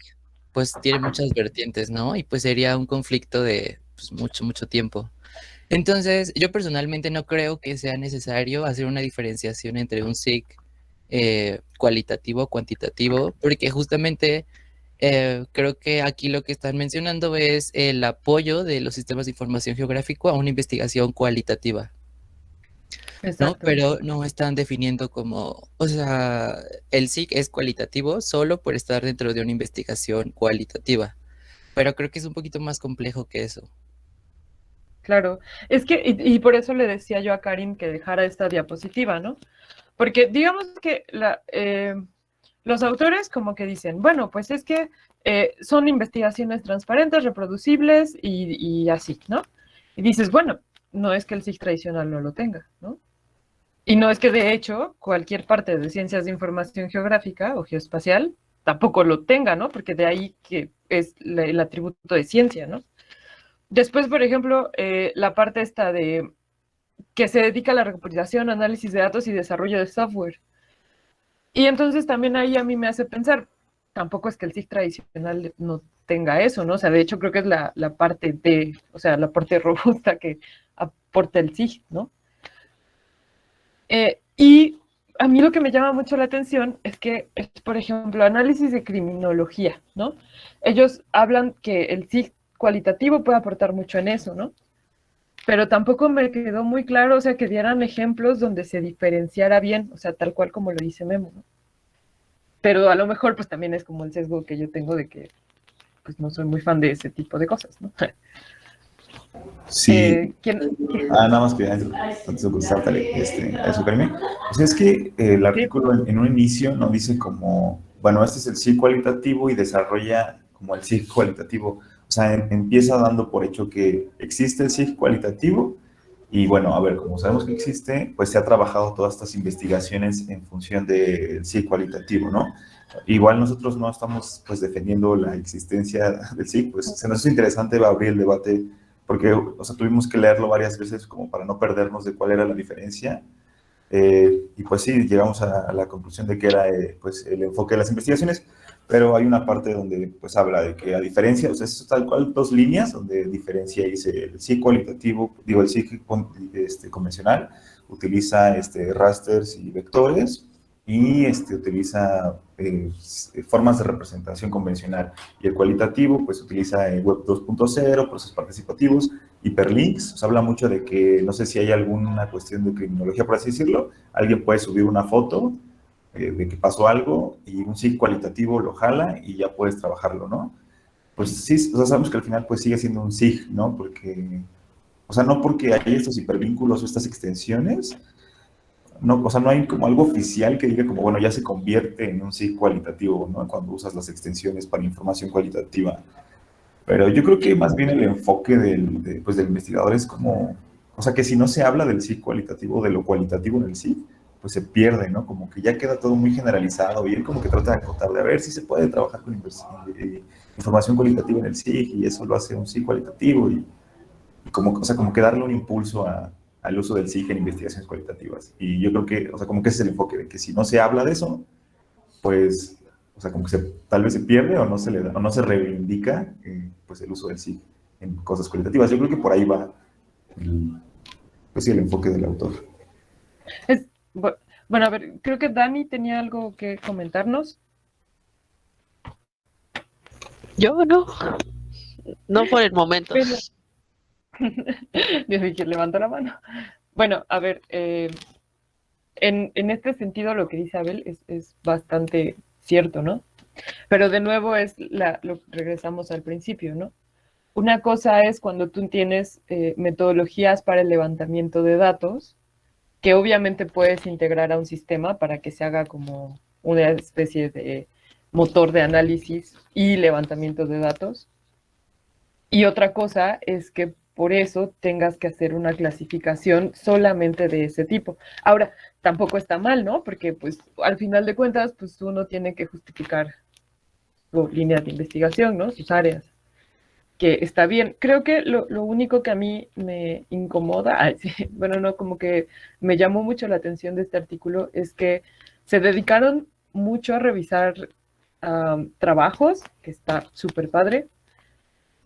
pues tiene muchas vertientes, ¿no? Y pues sería un conflicto de pues, mucho tiempo. Entonces, yo personalmente no creo que sea necesario hacer una diferenciación entre un SIG cualitativo o cuantitativo, porque justamente creo que aquí lo que están mencionando es el apoyo de los sistemas de información geográfico a una investigación cualitativa. ¿No? Exacto. Pero no están definiendo como, o sea, el SIG es cualitativo solo por estar dentro de una investigación cualitativa, pero creo que es un poquito más complejo que eso. Claro, es que, y por eso le decía yo a Karin que dejara esta diapositiva, ¿no? Porque digamos que los autores como que dicen, bueno, pues es que son investigaciones transparentes, reproducibles y así, ¿no? Y dices, bueno, no es que el SIG tradicional no lo tenga, ¿no? Y no es que de hecho cualquier parte de ciencias de información geográfica o geoespacial tampoco lo tenga, ¿no? Porque de ahí que es el atributo de ciencia, ¿no? Después, por ejemplo, la parte esta de que se dedica a la recopilación, análisis de datos y desarrollo de software. Y entonces también ahí a mí me hace pensar, tampoco es que el SIG tradicional no tenga eso, ¿no? O sea, de hecho creo que es la parte o sea, la parte robusta que aporta el SIG, ¿no? Y a mí lo que me llama mucho la atención es que, por ejemplo, análisis de criminología, ¿no? Ellos hablan que el SIG cualitativo puede aportar mucho en eso, ¿no? Pero tampoco me quedó muy claro, o sea, que dieran ejemplos donde se diferenciara bien, o sea, tal cual como lo dice Memo, ¿no? Pero a lo mejor, pues también es como el sesgo que yo tengo de que, pues no soy muy fan de ese tipo de cosas, ¿no? Sí, ¿Quién? nada más que antes de contestarte a eso, Karime. O sea, es que el Sí. artículo en un inicio nos dice como, bueno, este es el sí cualitativo y desarrolla como el sí cualitativo. O sea, empieza dando por hecho que existe el sí cualitativo y bueno, a ver, como sabemos que existe, pues se ha trabajado todas estas investigaciones en función del sí cualitativo, ¿no? Igual nosotros no estamos pues defendiendo la existencia del sí, pues se nos hizo interesante abrir el debate porque, o sea, tuvimos que leerlo varias veces como para no perdernos de cuál era la diferencia. Y pues sí, llegamos a la conclusión de que era pues el enfoque de las investigaciones, pero hay una parte donde pues habla de que a diferencia, o sea, es tal cual dos líneas donde diferencia dice el sí cualitativo, digo, el sí convencional, utiliza rasters y vectores y utiliza formas de representación convencional. Y el cualitativo pues utiliza Web 2.0, procesos participativos, hiperlinks. Se habla mucho de que, no sé si hay alguna cuestión de criminología, por así decirlo, alguien puede subir una foto de que pasó algo y un sí cualitativo lo jala y ya puedes trabajarlo, ¿no? Pues sí, o sea, sabemos que al final pues sigue siendo un SIG, ¿no? Porque, o sea, no porque hay estos hipervínculos o estas extensiones, no, o sea, no hay como algo oficial que diga como, bueno, ya se convierte en un SIG cualitativo, ¿no? Cuando usas las extensiones para información cualitativa. Pero yo creo que más bien el enfoque pues del investigador es como, o sea, que si no se habla del sí cualitativo, de lo cualitativo en el sí, pues se pierde, ¿no? Como que ya queda todo muy generalizado y él como que trata de acotar, de a ver si se puede trabajar con información cualitativa en el sí y eso lo hace un sí cualitativo y como, o sea, como que darle un impulso al uso del sí en investigaciones cualitativas. Y yo creo que, o sea, como que ese es el enfoque, de que si no se habla de eso, pues, o sea, como que tal vez se pierde o no se le da, o no se reivindica pues el uso del sí en cosas cualitativas. Yo creo que por ahí va el, pues sí, el enfoque del autor. Es, bu- bueno, a ver, creo que Dani tenía algo que comentarnos. Yo no, no por el momento. Bueno, desde que levanta la mano. Bueno, a ver, en este sentido lo que dice Abel es bastante cierto, ¿no? Pero de nuevo regresamos al principio, ¿no? Una cosa es cuando tú tienes metodologías para el levantamiento de datos, que obviamente puedes integrar a un sistema para que se haga como una especie de motor de análisis y levantamiento de datos. Y otra cosa es que por eso tengas que hacer una clasificación solamente de ese tipo. Ahora, tampoco está mal, ¿no? Porque pues al final de cuentas, pues uno tiene que justificar su línea de investigación, ¿no? Sus áreas, que está bien. Creo que lo único que a mí me incomoda, sí, bueno, no, como que me llamó mucho la atención de este artículo, es que se dedicaron mucho a revisar trabajos, que está súper padre,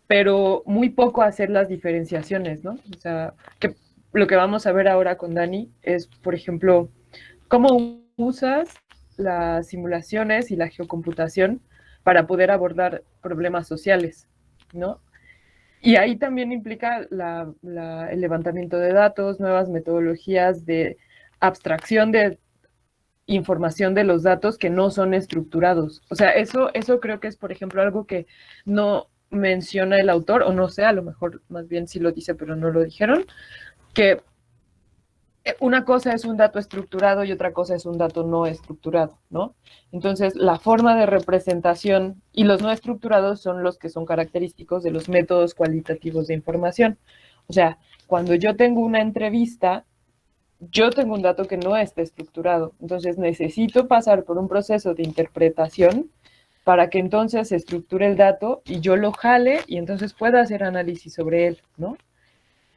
pero muy poco a hacer las diferenciaciones, ¿no? O sea, que lo que vamos a ver ahora con Dani es, por ejemplo, cómo usas las simulaciones y la geocomputación para poder abordar problemas sociales, ¿no? Y ahí también implica el levantamiento de datos, nuevas metodologías de abstracción de información de los datos que no son estructurados. O sea, eso creo que es, por ejemplo, algo que no menciona el autor, o no sé, a lo mejor más bien sí lo dice, pero no lo dijeron, que una cosa es un dato estructurado y otra cosa es un dato no estructurado, ¿no? Entonces, la forma de representación y los no estructurados son los que son característicos de los métodos cualitativos de información. O sea, cuando yo tengo una entrevista, yo tengo un dato que no está estructurado, entonces necesito pasar por un proceso de interpretación para que entonces se estructure el dato y yo lo jale y entonces pueda hacer análisis sobre él, ¿no?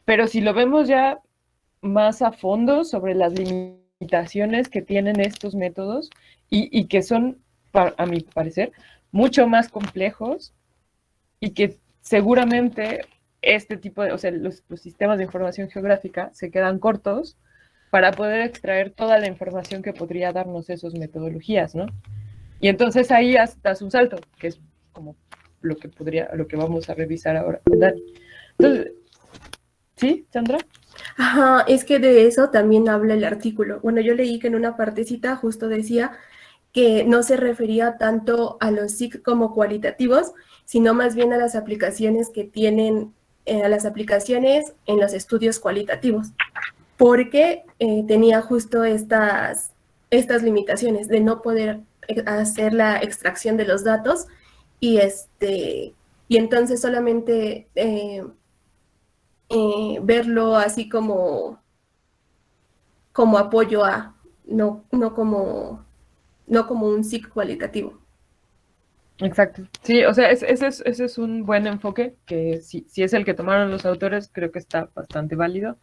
Pero si lo vemos ya más a fondo sobre las limitaciones que tienen estos métodos y que son, a mi parecer, mucho más complejos y que seguramente este tipo de, o sea, los sistemas de información geográfica se quedan cortos para poder extraer toda la información que podría darnos esas metodologías, ¿no? Y entonces ahí das un salto, que es como lo que vamos a revisar ahora con Dani. Entonces, ¿sí, Sandra? Ajá, es que de eso también habla el artículo. Bueno, yo leí que en una partecita justo decía que no se refería tanto a los SIG como cualitativos, sino más bien a las aplicaciones que tienen a las aplicaciones en los estudios cualitativos, porque tenía justo estas limitaciones de no poder hacer la extracción de los datos y entonces solamente verlo así como apoyo a, no como un SIG cualitativo. Exacto. Sí, o sea, ese es un buen enfoque, que si es el que tomaron los autores, creo que está bastante válido.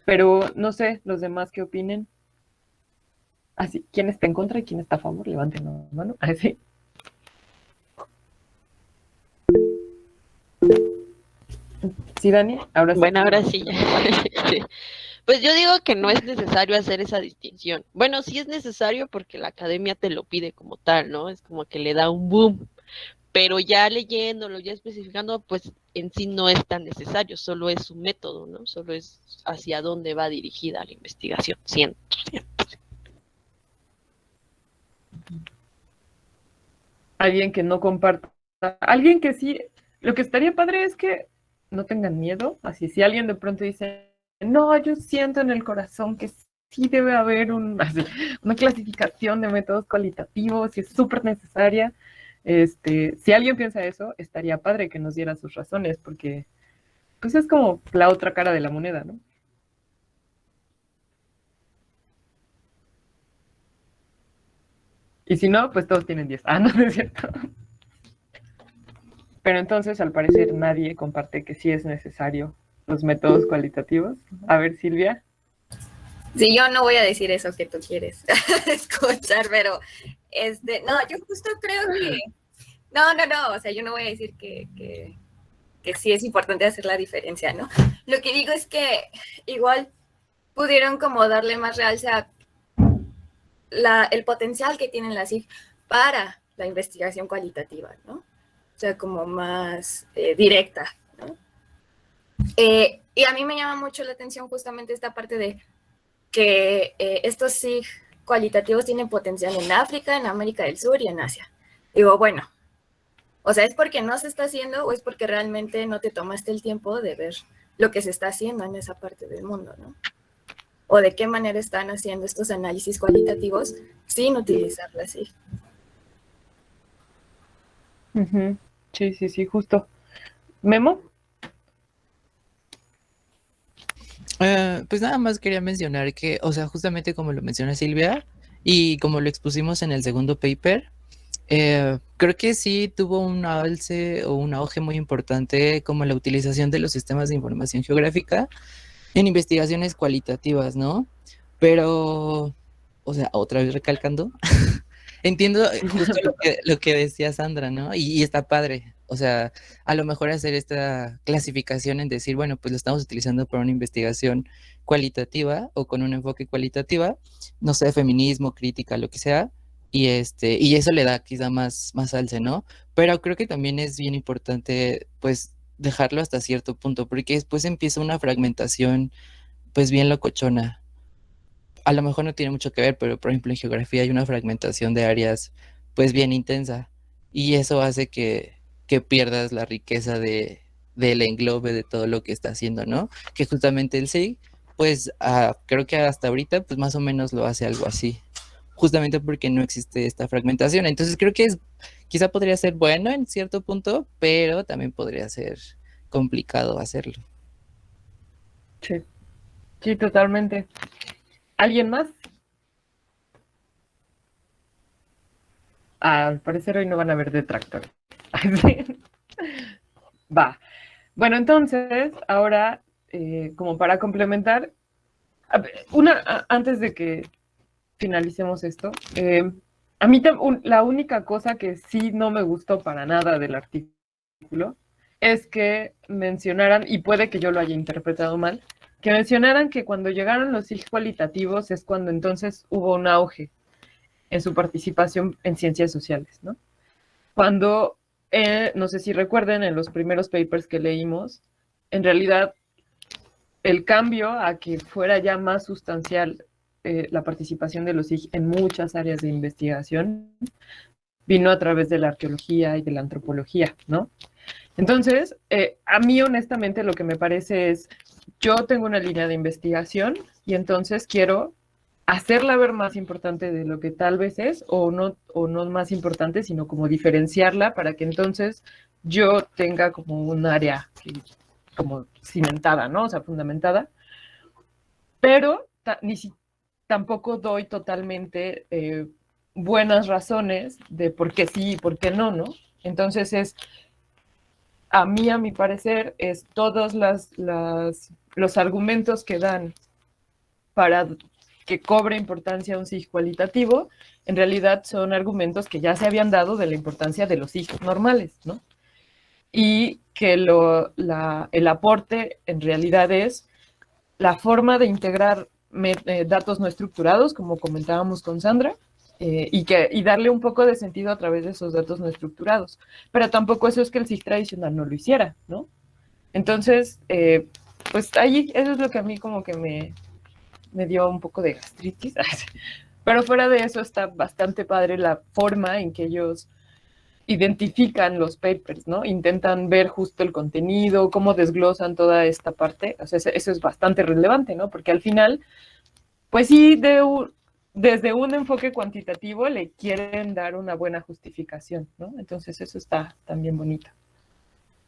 Pero no sé, los demás qué opinen. Así, ¿quién está en contra y quién está a favor? Levanten la mano. Así. Sí, Dani, ahora sí. Bueno, ahora sí. Pues yo digo que no es necesario hacer esa distinción. Bueno, sí es necesario porque la academia te lo pide como tal, ¿no? Es como que le da un boom. Pero ya leyéndolo, ya especificando, pues en sí no es tan necesario, solo es un método, ¿no? Solo es hacia dónde va dirigida la investigación, siento. Alguien que no comparta. Alguien que sí. Lo que estaría padre es que no tengan miedo. Así, si alguien de pronto dice, no, yo siento en el corazón que sí debe haber una clasificación de métodos cualitativos y es súper necesaria. Si alguien piensa eso, estaría padre que nos diera sus razones, porque pues es como la otra cara de la moneda, ¿no? Y si no, pues todos tienen 10. Ah, no, no es cierto. Pero entonces, al parecer, nadie comparte que sí es necesario los métodos cualitativos. A ver, Silvia. Sí, yo no voy a decir eso que tú quieres escuchar, pero no, yo justo creo que no, o sea, yo no voy a decir que sí es importante hacer la diferencia, ¿no? Lo que digo es que igual pudieron como darle más realce a el potencial que tienen las SIG para la investigación cualitativa, ¿no? O sea, como más directa, ¿no? Y a mí me llama mucho la atención justamente esta parte de que estos SIG cualitativos tienen potencial en África, en América del Sur y en Asia. Digo, bueno, o sea, ¿es porque no se está haciendo o es porque realmente no te tomaste el tiempo de ver lo que se está haciendo en esa parte del mundo, ¿no? O de qué manera están haciendo estos análisis cualitativos sin utilizarla así. Sí, justo. ¿Memo? Pues nada más quería mencionar que, o sea, justamente como lo menciona Silvia y como lo expusimos en el segundo paper, creo que sí tuvo un alce o un auge muy importante como la utilización de los sistemas de información geográfica en investigaciones cualitativas, ¿no? Pero, o sea, otra vez recalcando, entiendo justo lo que decía Sandra, ¿no? Y está padre. O sea, a lo mejor hacer esta clasificación en decir, bueno, pues lo estamos utilizando para una investigación cualitativa o con un enfoque cualitativa, no sé, feminismo, crítica, lo que sea, y eso le da quizá más alce, ¿no? Pero creo que también es bien importante, pues, dejarlo hasta cierto punto, porque después empieza una fragmentación, pues, bien locochona. A lo mejor no tiene mucho que ver, pero por ejemplo en geografía hay una fragmentación de áreas pues bien intensa y eso hace que pierdas la riqueza del englobe de todo lo que está haciendo, ¿no? Que justamente el SIG, pues creo que hasta ahorita pues más o menos lo hace algo así, justamente porque no existe esta fragmentación. Entonces creo que quizá podría ser bueno en cierto punto, pero también podría ser complicado hacerlo. Sí, totalmente. ¿Alguien más? Al parecer hoy no van a haber detractores. Va. Bueno, entonces, ahora, como para complementar, antes de que finalicemos esto, a mí la única cosa que sí no me gustó para nada del artículo es que mencionaran, y puede que yo lo haya interpretado mal, que mencionaran que cuando llegaron los SIG cualitativos es cuando entonces hubo un auge en su participación en ciencias sociales, ¿no? Cuando, no sé si recuerden, en los primeros papers que leímos, en realidad el cambio a que fuera ya más sustancial la participación de los SIG en muchas áreas de investigación vino a través de la arqueología y de la antropología, ¿no? Entonces, a mí honestamente lo que me parece es, yo tengo una línea de investigación y entonces quiero hacerla ver más importante de lo que tal vez es, o no más importante, sino como diferenciarla para que entonces yo tenga como un área como cimentada, ¿no? O sea, fundamentada, pero tampoco doy totalmente buenas razones de por qué sí y por qué no, ¿no? Entonces a mi parecer, es todos los argumentos que dan para que cobre importancia un SIG cualitativo, en realidad son argumentos que ya se habían dado de la importancia de los SIG normales, ¿no? Y que el aporte en realidad es la forma de integrar datos no estructurados, como comentábamos con Sandra, y darle un poco de sentido a través de esos datos no estructurados. Pero tampoco eso es que el SIG tradicional no lo hiciera, ¿no? Entonces, pues ahí eso es lo que a mí como que me dio un poco de gastritis. Pero fuera de eso está bastante padre la forma en que ellos identifican los papers, ¿no? Intentan ver justo el contenido, cómo desglosan toda esta parte. O sea, eso es bastante relevante, ¿no? Porque al final, pues sí, desde un enfoque cuantitativo le quieren dar una buena justificación, ¿no? Entonces eso está también bonito.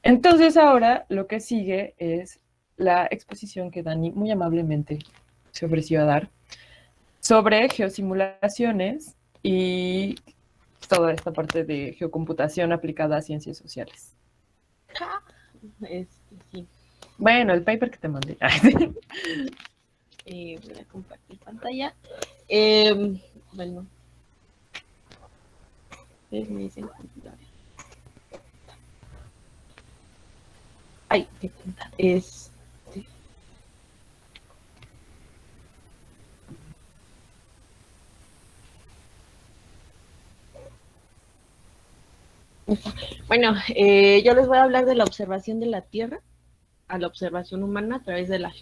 Entonces ahora lo que sigue es la exposición que Dani muy amablemente se ofreció a dar sobre geosimulaciones y toda esta parte de geocomputación aplicada a ciencias sociales. Sí. Bueno, el paper que te mandé. Voy a compartir pantalla. Bueno. Me dicen ay, qué punta. Bueno, yo les voy a hablar de la observación de la Tierra a la observación humana a través de la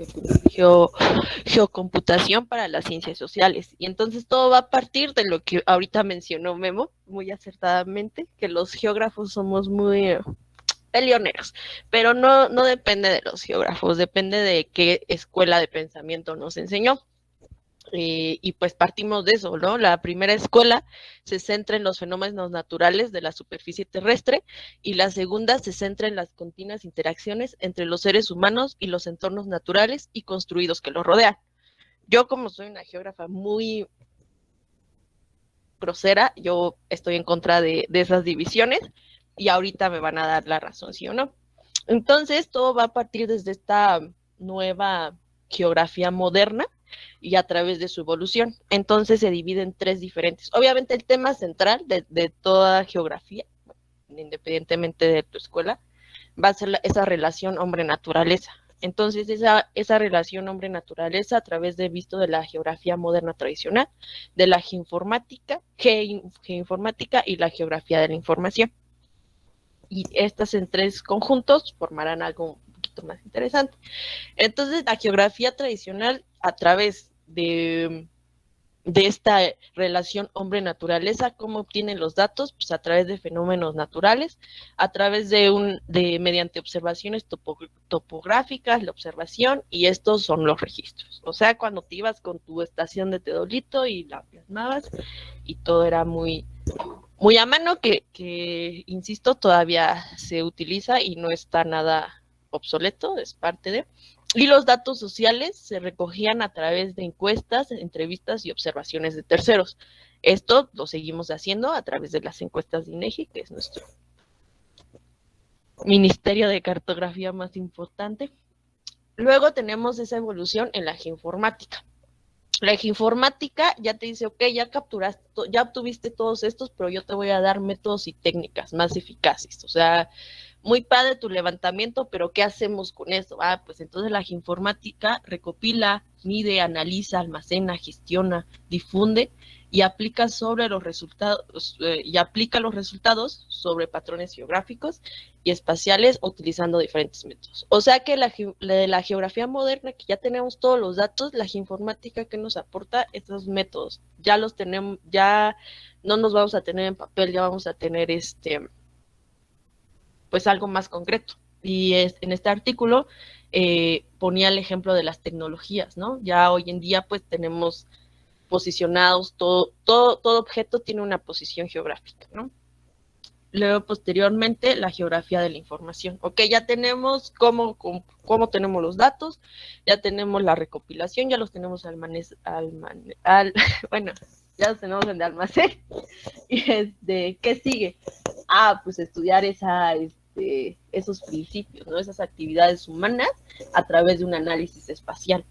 geocomputación para las ciencias sociales. Y entonces todo va a partir de lo que ahorita mencionó Memo, muy acertadamente, que los geógrafos somos muy peleoneros, pero no depende de los geógrafos, depende de qué escuela de pensamiento nos enseñó. Y pues partimos de eso, ¿no? La primera escuela se centra en los fenómenos naturales de la superficie terrestre y la segunda se centra en las continuas interacciones entre los seres humanos y los entornos naturales y construidos que los rodean. Yo, como soy una geógrafa muy grosera, yo estoy en contra de esas divisiones y ahorita me van a dar la razón, ¿sí o no? Entonces, todo va a partir desde esta nueva geografía moderna y a través de su evolución. Entonces se divide en tres diferentes. Obviamente el tema central de toda geografía, independientemente de tu escuela, va a ser esa relación hombre-naturaleza. Entonces esa relación hombre-naturaleza a través de visto de la geografía moderna tradicional, de la geoinformática y la geografía de la información. Y estas en tres conjuntos formarán algo un poquito más interesante. Entonces la geografía tradicional a través de esta relación hombre-naturaleza, ¿cómo obtienen los datos? Pues a través de fenómenos naturales, a través mediante observaciones topográficas, la observación, y estos son los registros. O sea, cuando te ibas con tu estación de teodolito y la plasmabas, y todo era muy a mano, que insisto, todavía se utiliza y no está nada obsoleto, es parte de. Y los datos sociales se recogían a través de encuestas, entrevistas y observaciones de terceros. Esto lo seguimos haciendo a través de las encuestas de INEGI, que es nuestro ministerio de cartografía más importante. Luego tenemos esa evolución en la geoinformática. La geoinformática ya te dice, ok, ya capturaste, ya obtuviste todos estos, pero yo te voy a dar métodos y técnicas más eficaces. O sea, muy padre tu levantamiento, pero ¿qué hacemos con eso? Pues entonces la geoinformática recopila, mide, analiza, almacena, gestiona, difunde y aplica los resultados sobre patrones geográficos y espaciales utilizando diferentes métodos. O sea que la geografía moderna, que ya tenemos todos los datos, la geoinformática que nos aporta estos métodos, ya los tenemos, ya no nos vamos a tener en papel, ya vamos a tener pues algo más concreto. Y en este artículo ponía el ejemplo de las tecnologías, ¿no? Ya hoy en día pues tenemos posicionados, todo objeto tiene una posición geográfica, ¿no? Luego, posteriormente, la geografía de la información. Ok, ya tenemos cómo tenemos los datos, ya tenemos la recopilación, ya los tenemos bueno, ya los tenemos en el almacén. Y ¿qué sigue? Pues estudiar esos principios, ¿no? Esas actividades humanas a través de un análisis espacial.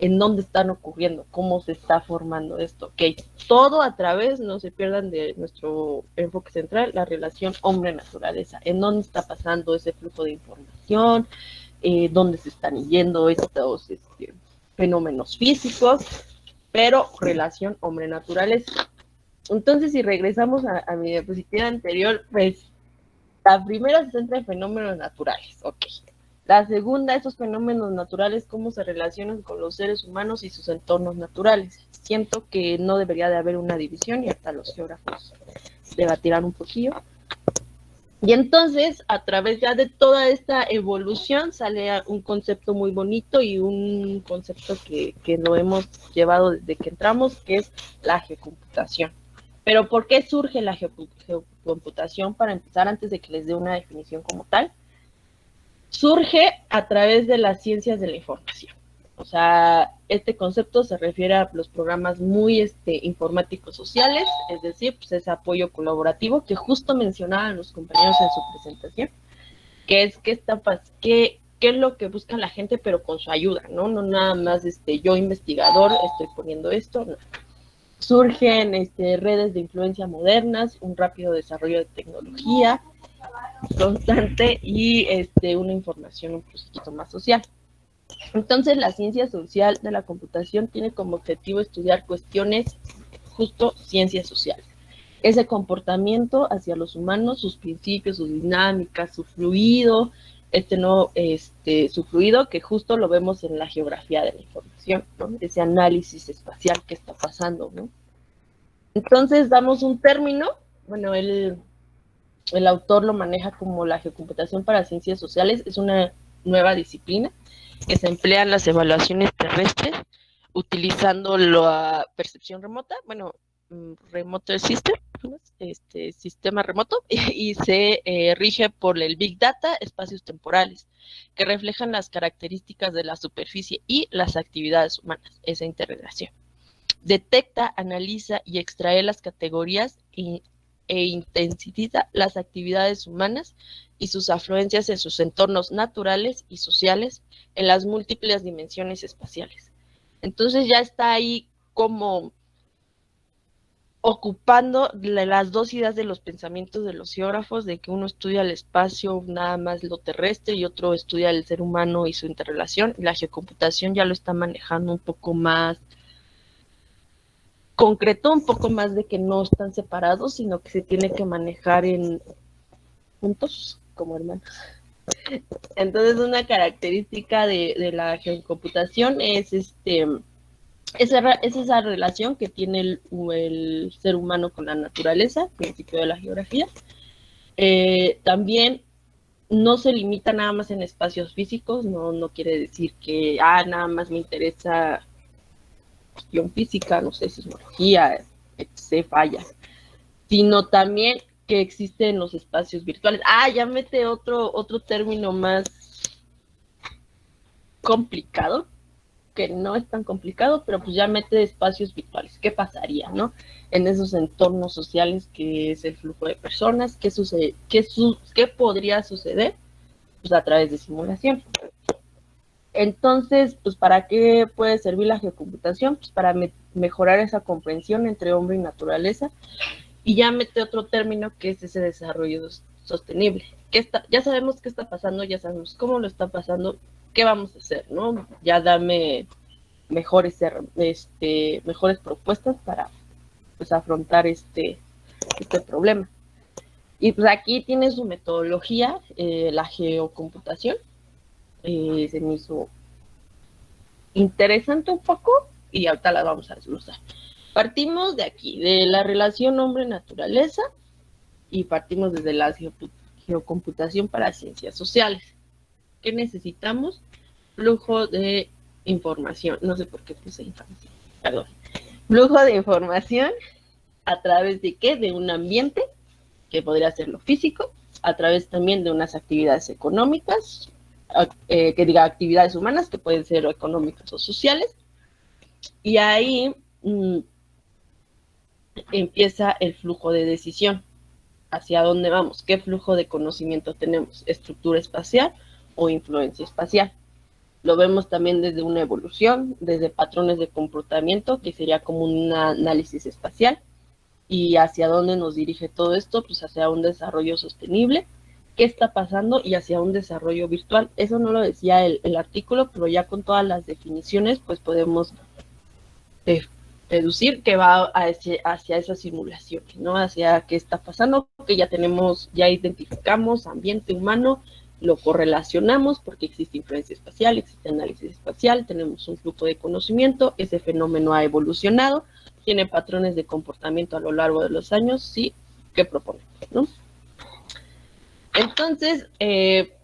En dónde están ocurriendo, cómo se está formando esto, ok, todo a través, no se pierdan de nuestro enfoque central, la relación hombre-naturaleza, en dónde está pasando ese flujo de información, dónde se están yendo estos fenómenos físicos, pero relación hombre-naturaleza. Entonces, si regresamos a mi diapositiva anterior, pues, la primera se centra en fenómenos naturales, ok. La segunda, esos fenómenos naturales, cómo se relacionan con los seres humanos y sus entornos naturales. Siento que no debería de haber una división y hasta los geógrafos debatirán un poquillo. Y entonces, a través ya de toda esta evolución, sale un concepto muy bonito y un concepto que lo hemos llevado desde que entramos, que es la geocomputación. Pero ¿por qué surge la geocomputación? Para empezar, antes de que les dé una definición como tal, surge a través de las ciencias de la información. O sea, este concepto se refiere a los programas muy informáticos sociales, es decir, pues ese apoyo colaborativo que justo mencionaban los compañeros en su presentación, que es qué es lo que busca la gente, pero con su ayuda, ¿no? No nada más yo investigador estoy poniendo esto, no. Surgen redes de influencia modernas, un rápido desarrollo de tecnología constante y una información un poquito más social. Entonces, la ciencia social de la computación tiene como objetivo estudiar cuestiones, justo ciencias sociales. Ese comportamiento hacia los humanos, sus principios, sus dinámicas, su fluido, su fluido que justo lo vemos en la geografía de la información, ¿no? Ese análisis espacial que está pasando, ¿no? Entonces, damos un término, bueno, el autor lo maneja como la geocomputación para ciencias sociales, es una nueva disciplina que se emplea en las evaluaciones terrestres utilizando la percepción remota, bueno, remote system, sistema remoto, y se rige por el Big Data, espacios temporales, que reflejan las características de la superficie y las actividades humanas, esa integración. Detecta, analiza y extrae las categorías e intensifica las actividades humanas y sus afluencias en sus entornos naturales y sociales en las múltiples dimensiones espaciales. Entonces ya está ahí como ocupando las dos ideas de los pensamientos de los geógrafos, de que uno estudia el espacio, nada más lo terrestre, y otro estudia el ser humano y su interrelación. La geocomputación ya lo está manejando un poco más concreto, un poco más de que no están separados, sino que se tiene que manejar juntos, como hermanos. Entonces, una característica de la geocomputación es esa relación que tiene el ser humano con la naturaleza, principio de la geografía. También no se limita nada más en espacios físicos, no quiere decir que nada más me interesa cuestión física, no sé, sismología, etc., falla, sino también que existen los espacios virtuales. Ya mete otro término más complicado, que no es tan complicado, pero pues ya mete espacios virtuales. ¿Qué pasaría, no? En esos entornos sociales, que es el flujo de personas, ¿qué sucede? ¿Qué podría suceder? Pues a través de simulación. Entonces, pues, ¿para qué puede servir la geocomputación? Pues para mejorar esa comprensión entre hombre y naturaleza. Y ya mete otro término, que es ese desarrollo sostenible. Ya sabemos qué está pasando, ya sabemos cómo lo está pasando, qué vamos a hacer, ¿no? Ya dame mejores propuestas para, pues, afrontar este problema. Y pues aquí tiene su metodología, la geocomputación. Se me hizo interesante un poco y ahorita la vamos a desglosar. Partimos de aquí, de la relación hombre-naturaleza, y partimos desde la geocomputación para ciencias sociales. ¿Qué necesitamos? Flujo de información. No sé por qué puse información. Perdón. Flujo de información a través de ¿qué? De un ambiente, que podría ser lo físico, a través también de unas actividades económicas, que diga actividades humanas, que pueden ser económicas o sociales, y ahí empieza el flujo de decisión. ¿Hacia dónde vamos? ¿Qué flujo de conocimiento tenemos? ¿Estructura espacial o influencia espacial? Lo vemos también desde una evolución, desde patrones de comportamiento, que sería como un análisis espacial, y hacia dónde nos dirige todo esto, pues hacia un desarrollo sostenible, qué está pasando y hacia un desarrollo virtual. Eso no lo decía el artículo, pero ya con todas las definiciones, pues podemos deducir que va hacia esas simulaciones, ¿no? Hacia qué está pasando, que ya tenemos, ya identificamos ambiente humano, lo correlacionamos porque existe influencia espacial, existe análisis espacial, tenemos un flujo de conocimiento, ese fenómeno ha evolucionado, tiene patrones de comportamiento a lo largo de los años, sí, ¿qué proponemos, no? Entonces,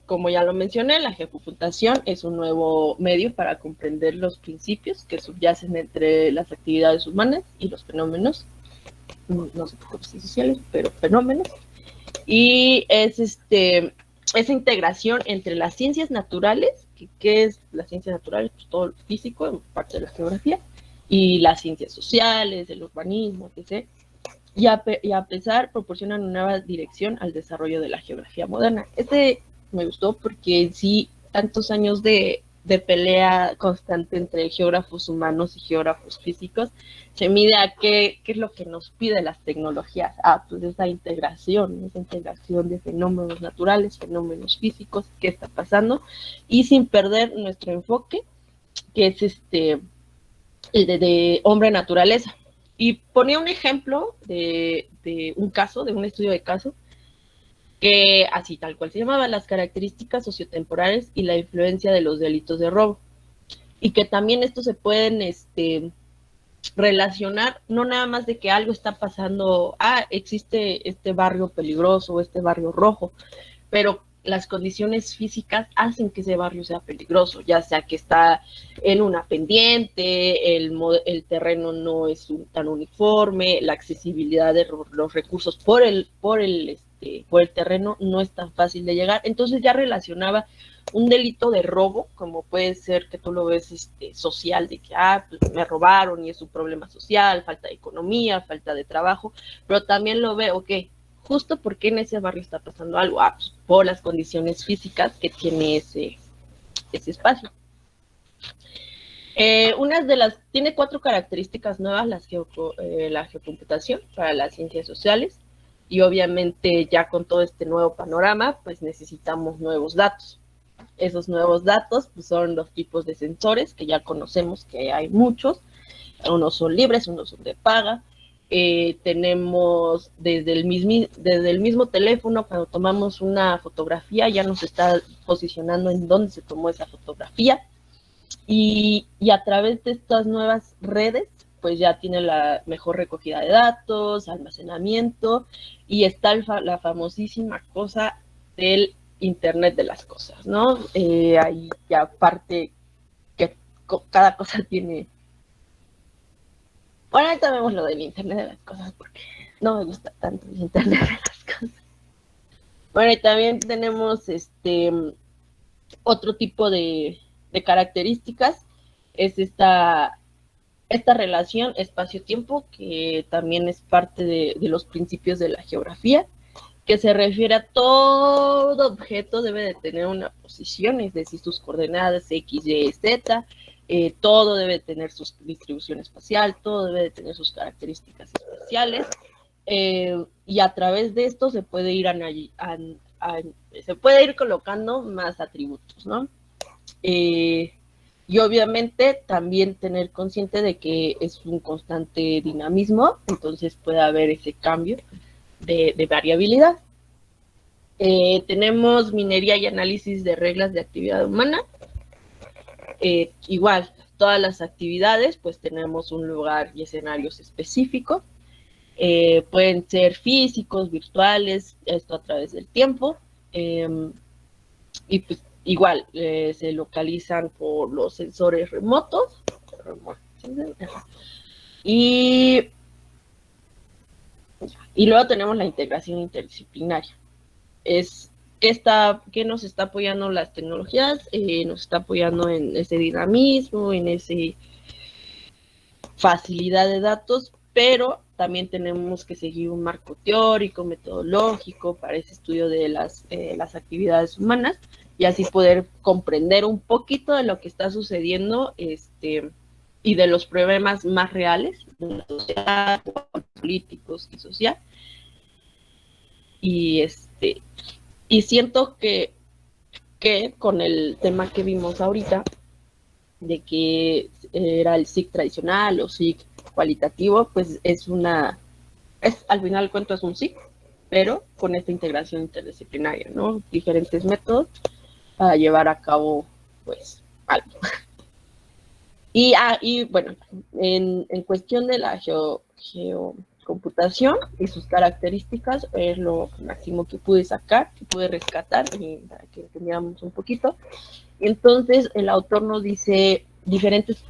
como ya lo mencioné, la geocomputación es un nuevo medio para comprender los principios que subyacen entre las actividades humanas y los fenómenos, no sé cómo se sociales, pero fenómenos, y es esa integración entre las ciencias naturales, ¿qué es las ciencias naturales? Pues todo lo físico, parte de la geografía, y las ciencias sociales, el urbanismo, etc. Y a pesar, proporcionan una nueva dirección al desarrollo de la geografía moderna. Me gustó porque sí, tantos años de pelea constante entre geógrafos humanos y geógrafos físicos, se mide a qué es lo que nos pide las tecnologías. Pues esa integración de fenómenos naturales, fenómenos físicos, qué está pasando, y sin perder nuestro enfoque, que es el de hombre-naturaleza. Y ponía un ejemplo de un caso, de un estudio de caso, que así tal cual se llamaba, las características sociotemporales y la influencia de los delitos de robo. Y que también estos se pueden relacionar, no nada más de que algo está pasando, existe este barrio peligroso, este barrio rojo, pero las condiciones físicas hacen que ese barrio sea peligroso, ya sea que está en una pendiente, el terreno no es tan uniforme, la accesibilidad de los recursos por el terreno no es tan fácil de llegar. Entonces ya relacionaba un delito de robo, como puede ser que tú lo ves social, de que pues me robaron y es un problema social, falta de economía, falta de trabajo, pero también lo veo que justo porque en ese barrio está pasando algo, pues por las condiciones físicas que tiene ese espacio. Tiene 4 características nuevas la geocomputación para las ciencias sociales, y obviamente ya con todo este nuevo panorama, pues necesitamos nuevos datos. Esos nuevos datos pues, son los tipos de sensores, que ya conocemos que hay muchos, unos son libres, unos son de paga. Tenemos desde el mismo teléfono, cuando tomamos una fotografía, ya nos está posicionando en dónde se tomó esa fotografía, y a través de estas nuevas redes, pues ya tiene la mejor recogida de datos, almacenamiento, y está la famosísima cosa del Internet de las cosas, ¿no? Ahí ya aparte que cada cosa tiene... Bueno, ahorita vemos lo del Internet de las cosas porque no me gusta tanto el Internet de las cosas. Bueno, y también tenemos otro tipo de características, es esta relación espacio-tiempo, que también es parte de los principios de la geografía, que se refiere a todo objeto debe de tener una posición, es decir, sus coordenadas X, Y, Z, todo debe tener su distribución espacial, todo debe de tener sus características especiales, y a través de esto se puede ir colocando más atributos, ¿no? Y obviamente también tener consciente de que es un constante dinamismo, entonces puede haber ese cambio de variabilidad. Tenemos minería y análisis de reglas de actividad humana. Igual, todas las actividades, pues tenemos un lugar y escenarios específicos. Pueden ser físicos, virtuales, esto a través del tiempo. Y pues igual se localizan por los sensores remotos. Y luego tenemos la integración interdisciplinaria. ¿Qué nos está apoyando las tecnologías? Nos está apoyando en ese dinamismo, en ese facilidad de datos, pero también tenemos que seguir un marco teórico, metodológico para ese estudio de las actividades humanas y así poder comprender un poquito de lo que está sucediendo y de los problemas más reales de la sociedad, políticos y social. Y siento que con el tema que vimos ahorita, de que era el SIC tradicional o SIC cualitativo, pues al final del cuento es un SIC, pero con esta integración interdisciplinaria, ¿no? Diferentes métodos para llevar a cabo, pues, algo. Y bueno, en cuestión de la geocomputación y sus características, es lo máximo que pude rescatar, para que entendiéramos un poquito. Entonces, el autor nos dice diferentes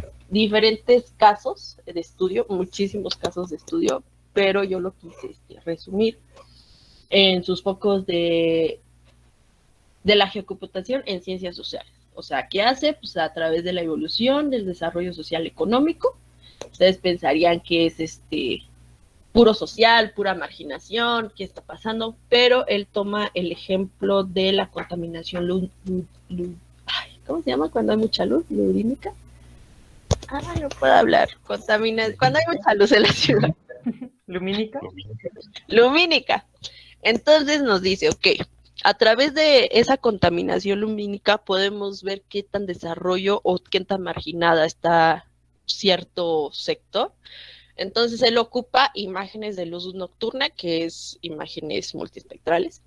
casos de estudio, muchísimos casos de estudio, pero yo lo quise resumir en sus focos de la geocomputación en ciencias sociales. O sea, ¿qué hace? Pues a través de la evolución del desarrollo social económico. Ustedes pensarían que es puro social, pura marginación, ¿qué está pasando? Pero él toma el ejemplo de la contaminación ¿cómo se llama cuando hay mucha luz? ¿Lumínica? No puedo hablar. Cuando hay mucha luz en la ciudad. ¿Lumínica? Lumínica. Entonces nos dice, ok, a través de esa contaminación lumínica podemos ver qué tan desarrollo o qué tan marginada está cierto sector. Entonces él ocupa imágenes de luz nocturna, que es imágenes multiespectrales,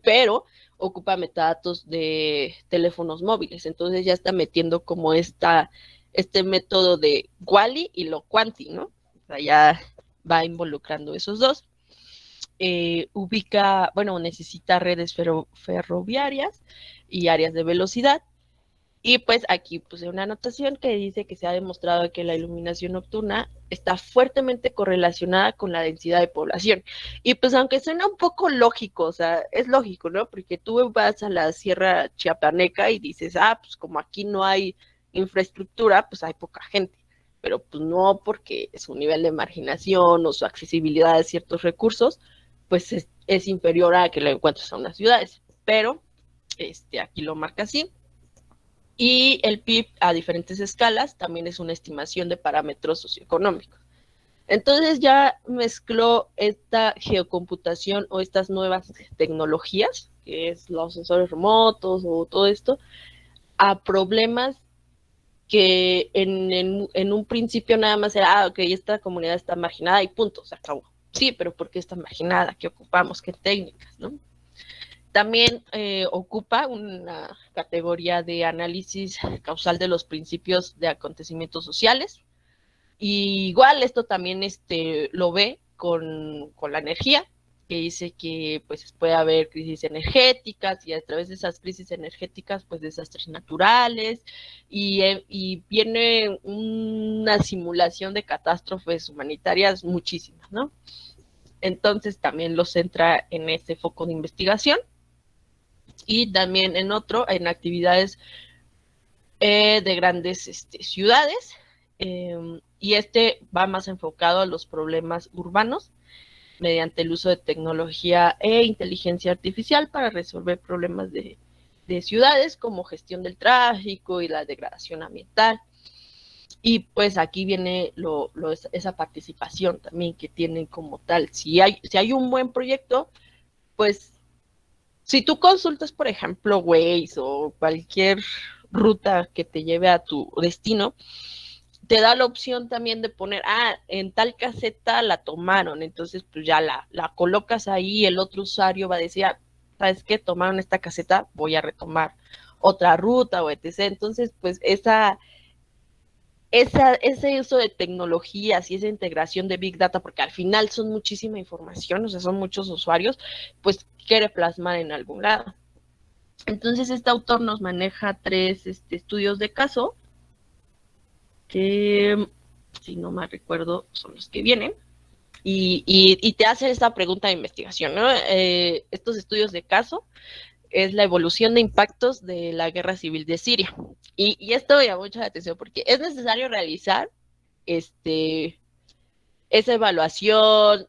pero ocupa metadatos de teléfonos móviles. Entonces ya está metiendo como este método de Wally y lo Quanti, ¿no? O sea, ya va involucrando esos dos. Necesita redes ferroviarias y áreas de velocidad. Y pues aquí puse una anotación que dice que se ha demostrado que la iluminación nocturna está fuertemente correlacionada con la densidad de población. Y pues aunque suena un poco lógico, o sea, es lógico, ¿no? Porque tú vas a la Sierra Chiapaneca y dices, pues como aquí no hay infraestructura, pues hay poca gente. Pero pues no, porque su nivel de marginación o su accesibilidad a ciertos recursos, pues es inferior a que lo encuentres en unas ciudades. Pero aquí lo marca así. Y el PIB a diferentes escalas también es una estimación de parámetros socioeconómicos. Entonces ya mezcló esta geocomputación o estas nuevas tecnologías, que es los sensores remotos o todo esto, a problemas que en un principio nada más era, ok, esta comunidad está marginada y punto, se acabó. Sí, pero ¿por qué está marginada? ¿Qué ocupamos? ¿Qué técnicas? ¿No? También ocupa una categoría de análisis causal de los principios de acontecimientos sociales. Y igual esto también lo ve con la energía, que dice que pues puede haber crisis energéticas y a través de esas crisis energéticas pues desastres naturales y viene una simulación de catástrofes humanitarias muchísimas, ¿no? Entonces también lo centra en ese foco de investigación. Y también en actividades de grandes ciudades, y va más enfocado a los problemas urbanos mediante el uso de tecnología e inteligencia artificial para resolver problemas de ciudades como gestión del tráfico y la degradación ambiental. Y pues aquí viene esa participación también que tienen como tal. Si hay un buen proyecto, pues si tú consultas, por ejemplo, Waze o cualquier ruta que te lleve a tu destino, te da la opción también de poner, en tal caseta la tomaron, entonces pues ya la colocas ahí, el otro usuario va a decir, ¿sabes qué? Tomaron esta caseta, voy a retomar otra ruta o etc. Entonces, pues ese uso de tecnologías y esa integración de Big Data, porque al final son muchísima información, o sea, son muchos usuarios, pues quiere plasmar en algún lado. Entonces, este autor nos maneja 3 estudios de caso, que, si no mal recuerdo, son los que vienen, y te hace esta pregunta de investigación, ¿no? Estos estudios de caso es la evolución de impactos de la guerra civil de Siria. Y esto me llama mucho la atención porque es necesario realizar esa evaluación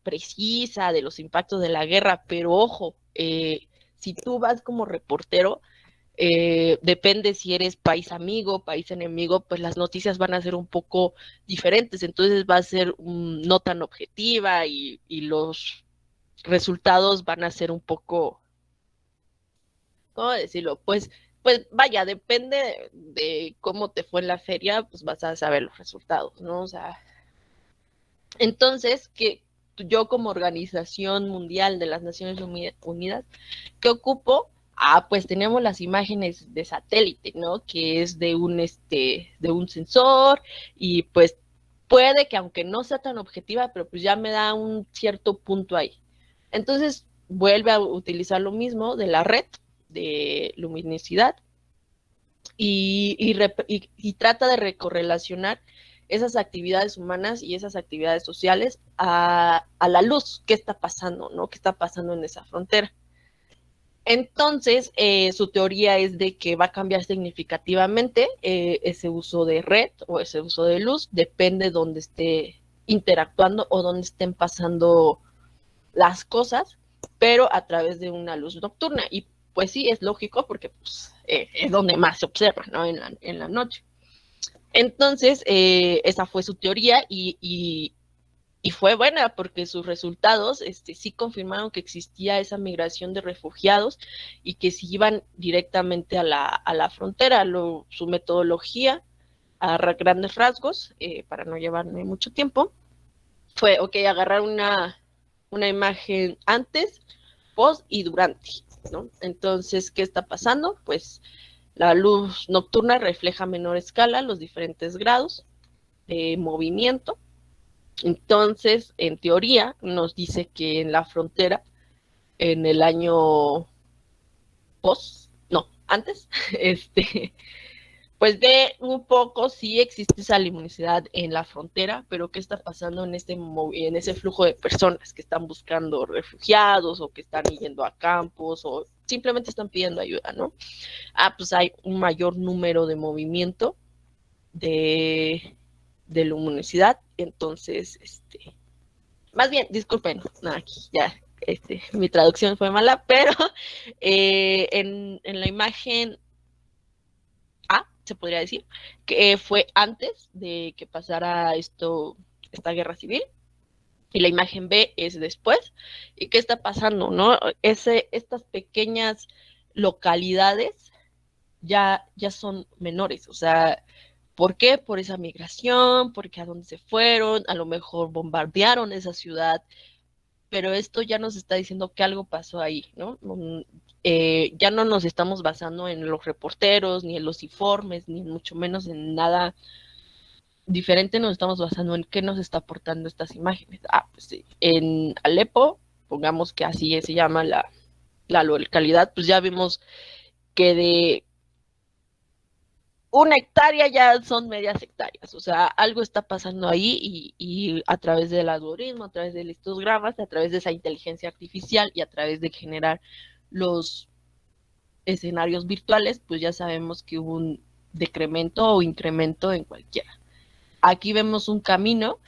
precisa de los impactos de la guerra, pero ojo, si tú vas como reportero, depende si eres país amigo, país enemigo, pues las noticias van a ser un poco diferentes, entonces va a ser no tan objetiva y los resultados van a ser un poco, ¿cómo decirlo? Pues vaya, depende de cómo te fue en la feria, pues vas a saber los resultados, ¿no? O sea, entonces, que yo como Organización Mundial de las Naciones Unidas, ¿qué ocupo? Pues tenemos las imágenes de satélite, ¿no? Que es de un sensor y pues puede que aunque no sea tan objetiva, pero pues ya me da un cierto punto ahí. Entonces, vuelve a utilizar lo mismo de la red de luminosidad y trata de recorrelacionar esas actividades humanas y esas actividades sociales a la luz. ¿Qué está pasando, no? ¿Qué está pasando en esa frontera? Entonces, su teoría es de que va a cambiar significativamente ese uso de red o ese uso de luz, depende de dónde esté interactuando o dónde estén pasando las cosas, pero a través de una luz nocturna. Y pues sí, es lógico porque pues, es donde más se observa, ¿no? En la noche. Entonces, esa fue su teoría y fue buena porque sus resultados sí confirmaron que existía esa migración de refugiados y que si iban directamente a la frontera. Su metodología, a grandes rasgos, para no llevarme mucho tiempo, fue, agarrar una imagen antes, post y durante, ¿no? Entonces, ¿qué está pasando? Pues la luz nocturna refleja a menor escala los diferentes grados de movimiento. Entonces, en teoría, nos dice que en la frontera, en el año antes, pues ve un poco si existe esa luminosidad en la frontera, pero qué está pasando en ese flujo de personas que están buscando refugiados o que están yendo a campos o simplemente están pidiendo ayuda, ¿no? Pues hay un mayor número de movimiento de luminosidad, entonces, más bien, disculpen, aquí ya, mi traducción fue mala, pero en la imagen A, se podría decir, que fue antes de que pasara esta guerra civil, y la imagen B es después. ¿Y qué está pasando, no? Estas pequeñas localidades ya son menores, o sea, ¿por qué? Por esa migración, porque a dónde se fueron, a lo mejor bombardearon esa ciudad, pero esto ya nos está diciendo que algo pasó ahí, ¿no? Ya no nos estamos basando en los reporteros, ni en los informes, ni mucho menos en nada diferente, nos estamos basando en qué nos está aportando estas imágenes. Pues sí, en Alepo, pongamos que así se llama la localidad, pues ya vimos que de 1 hectárea ya son medias hectáreas, o sea, algo está pasando ahí y a través del algoritmo, a través de histografías, a través de esa inteligencia artificial y a través de generar los escenarios virtuales, pues ya sabemos que hubo un decremento o incremento en cualquiera. Aquí vemos un camino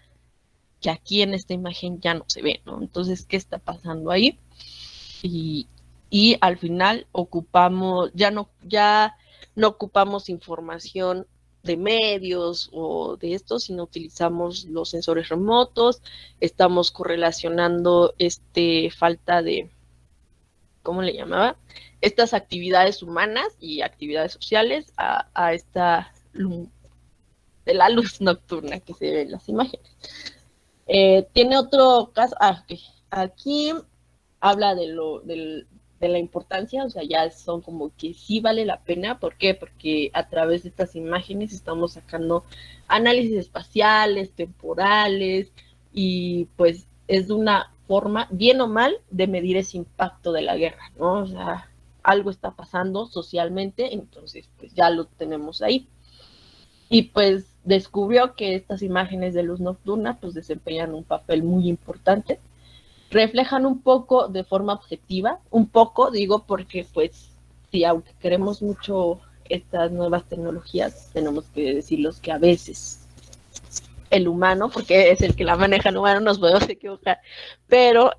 que aquí en esta imagen ya no se ve, ¿no? Entonces, ¿qué está pasando ahí? Y al final ya no ocupamos información de medios o de esto, sino utilizamos los sensores remotos, estamos correlacionando falta de, ¿cómo le llamaba? Estas actividades humanas y actividades sociales a esta de la luz nocturna que se ve en las imágenes. Tiene otro caso, okay. Aquí habla de de la importancia, o sea, ya son como que sí vale la pena. ¿Por qué? Porque a través de estas imágenes estamos sacando análisis espaciales, temporales, y pues es una forma, bien o mal, de medir ese impacto de la guerra, ¿no? O sea, algo está pasando socialmente, entonces pues ya lo tenemos ahí. Y pues descubrió que estas imágenes de luz nocturna pues desempeñan un papel muy importante, reflejan un poco de forma objetiva, un poco digo porque pues sí, aunque queremos mucho estas nuevas tecnologías, tenemos que decirlos que a veces el humano, porque es el que la maneja, el humano, nos podemos equivocar, pero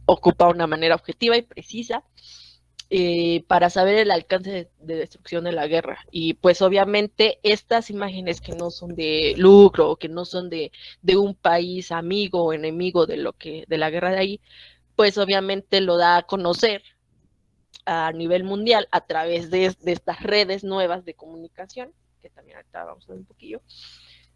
ocupa una manera objetiva y precisa para saber el alcance de destrucción de la guerra. Y pues obviamente estas imágenes que no son de lucro o que no son de un país amigo o enemigo de la guerra de ahí, pues obviamente lo da a conocer a nivel mundial a través de estas redes nuevas de comunicación, que también ahorita vamos a ver un poquillo,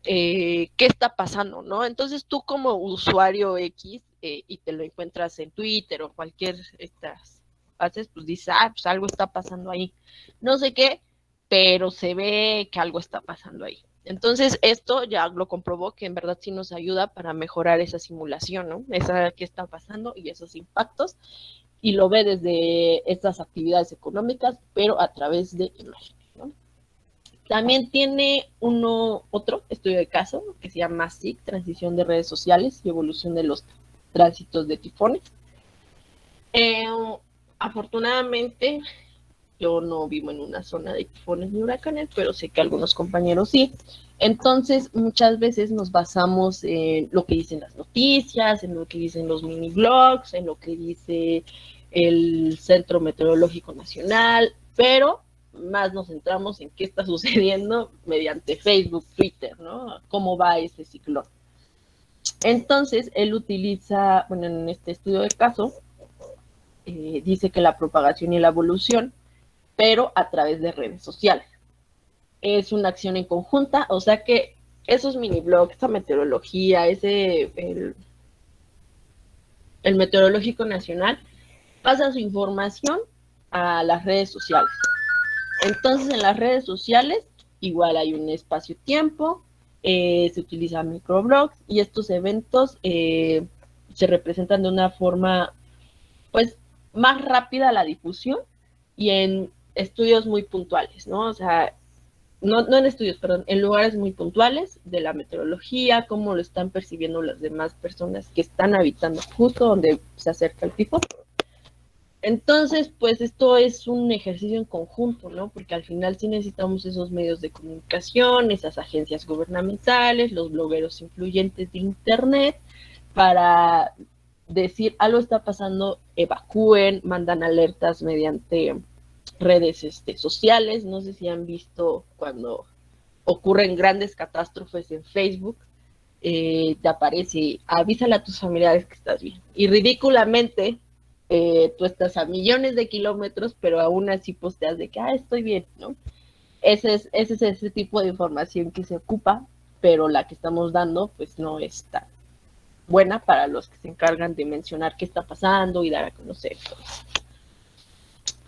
qué está pasando, ¿no? Entonces tú como usuario X y te lo encuentras en Twitter o cualquier estas haces, pues dices, pues algo está pasando ahí. No sé qué, pero se ve que algo está pasando ahí. Entonces esto ya lo comprobó que en verdad sí nos ayuda para mejorar esa simulación, ¿no? Esa qué está pasando y esos impactos, y lo ve desde estas actividades económicas, pero a través de imágenes, ¿no? También tiene otro estudio de caso que se llama SIG, Transición de Redes Sociales y Evolución de los Tránsitos de Tifones. Afortunadamente, yo no vivo en una zona de tifones ni huracanes, pero sé que algunos compañeros sí. Entonces, muchas veces nos basamos en lo que dicen las noticias, en lo que dicen los mini blogs, en lo que dice el Centro Meteorológico Nacional, pero más nos centramos en qué está sucediendo mediante Facebook, Twitter, ¿no? Cómo va ese ciclón. Entonces, él utiliza, bueno, en este estudio de caso, dice que la propagación y la evolución, pero a través de redes sociales. Es una acción en conjunta, o sea que esos mini blogs, esa meteorología, el Meteorológico Nacional, pasa su información a las redes sociales. Entonces, en las redes sociales, igual hay un espacio-tiempo, se utilizan microblogs y estos eventos se representan de una forma, pues, más rápida la difusión y en estudios muy puntuales, ¿no? O sea, no en estudios, perdón, en lugares muy puntuales de la meteorología, cómo lo están percibiendo las demás personas que están habitando justo donde se acerca el tifón. Entonces, pues esto es un ejercicio en conjunto, ¿no? Porque al final sí necesitamos esos medios de comunicación, esas agencias gubernamentales, los blogueros influyentes de Internet, para decir algo está pasando, evacúen, mandan alertas mediante redes sociales. No sé si han visto cuando ocurren grandes catástrofes en Facebook, te aparece, avísale a tus familiares que estás bien. Y ridículamente, tú estás a millones de kilómetros, pero aún así posteas de que, estoy bien, ¿no? Ese es ese tipo de información que se ocupa, pero la que estamos dando, pues no es tan buena para los que se encargan de mencionar qué está pasando y dar a conocer todo.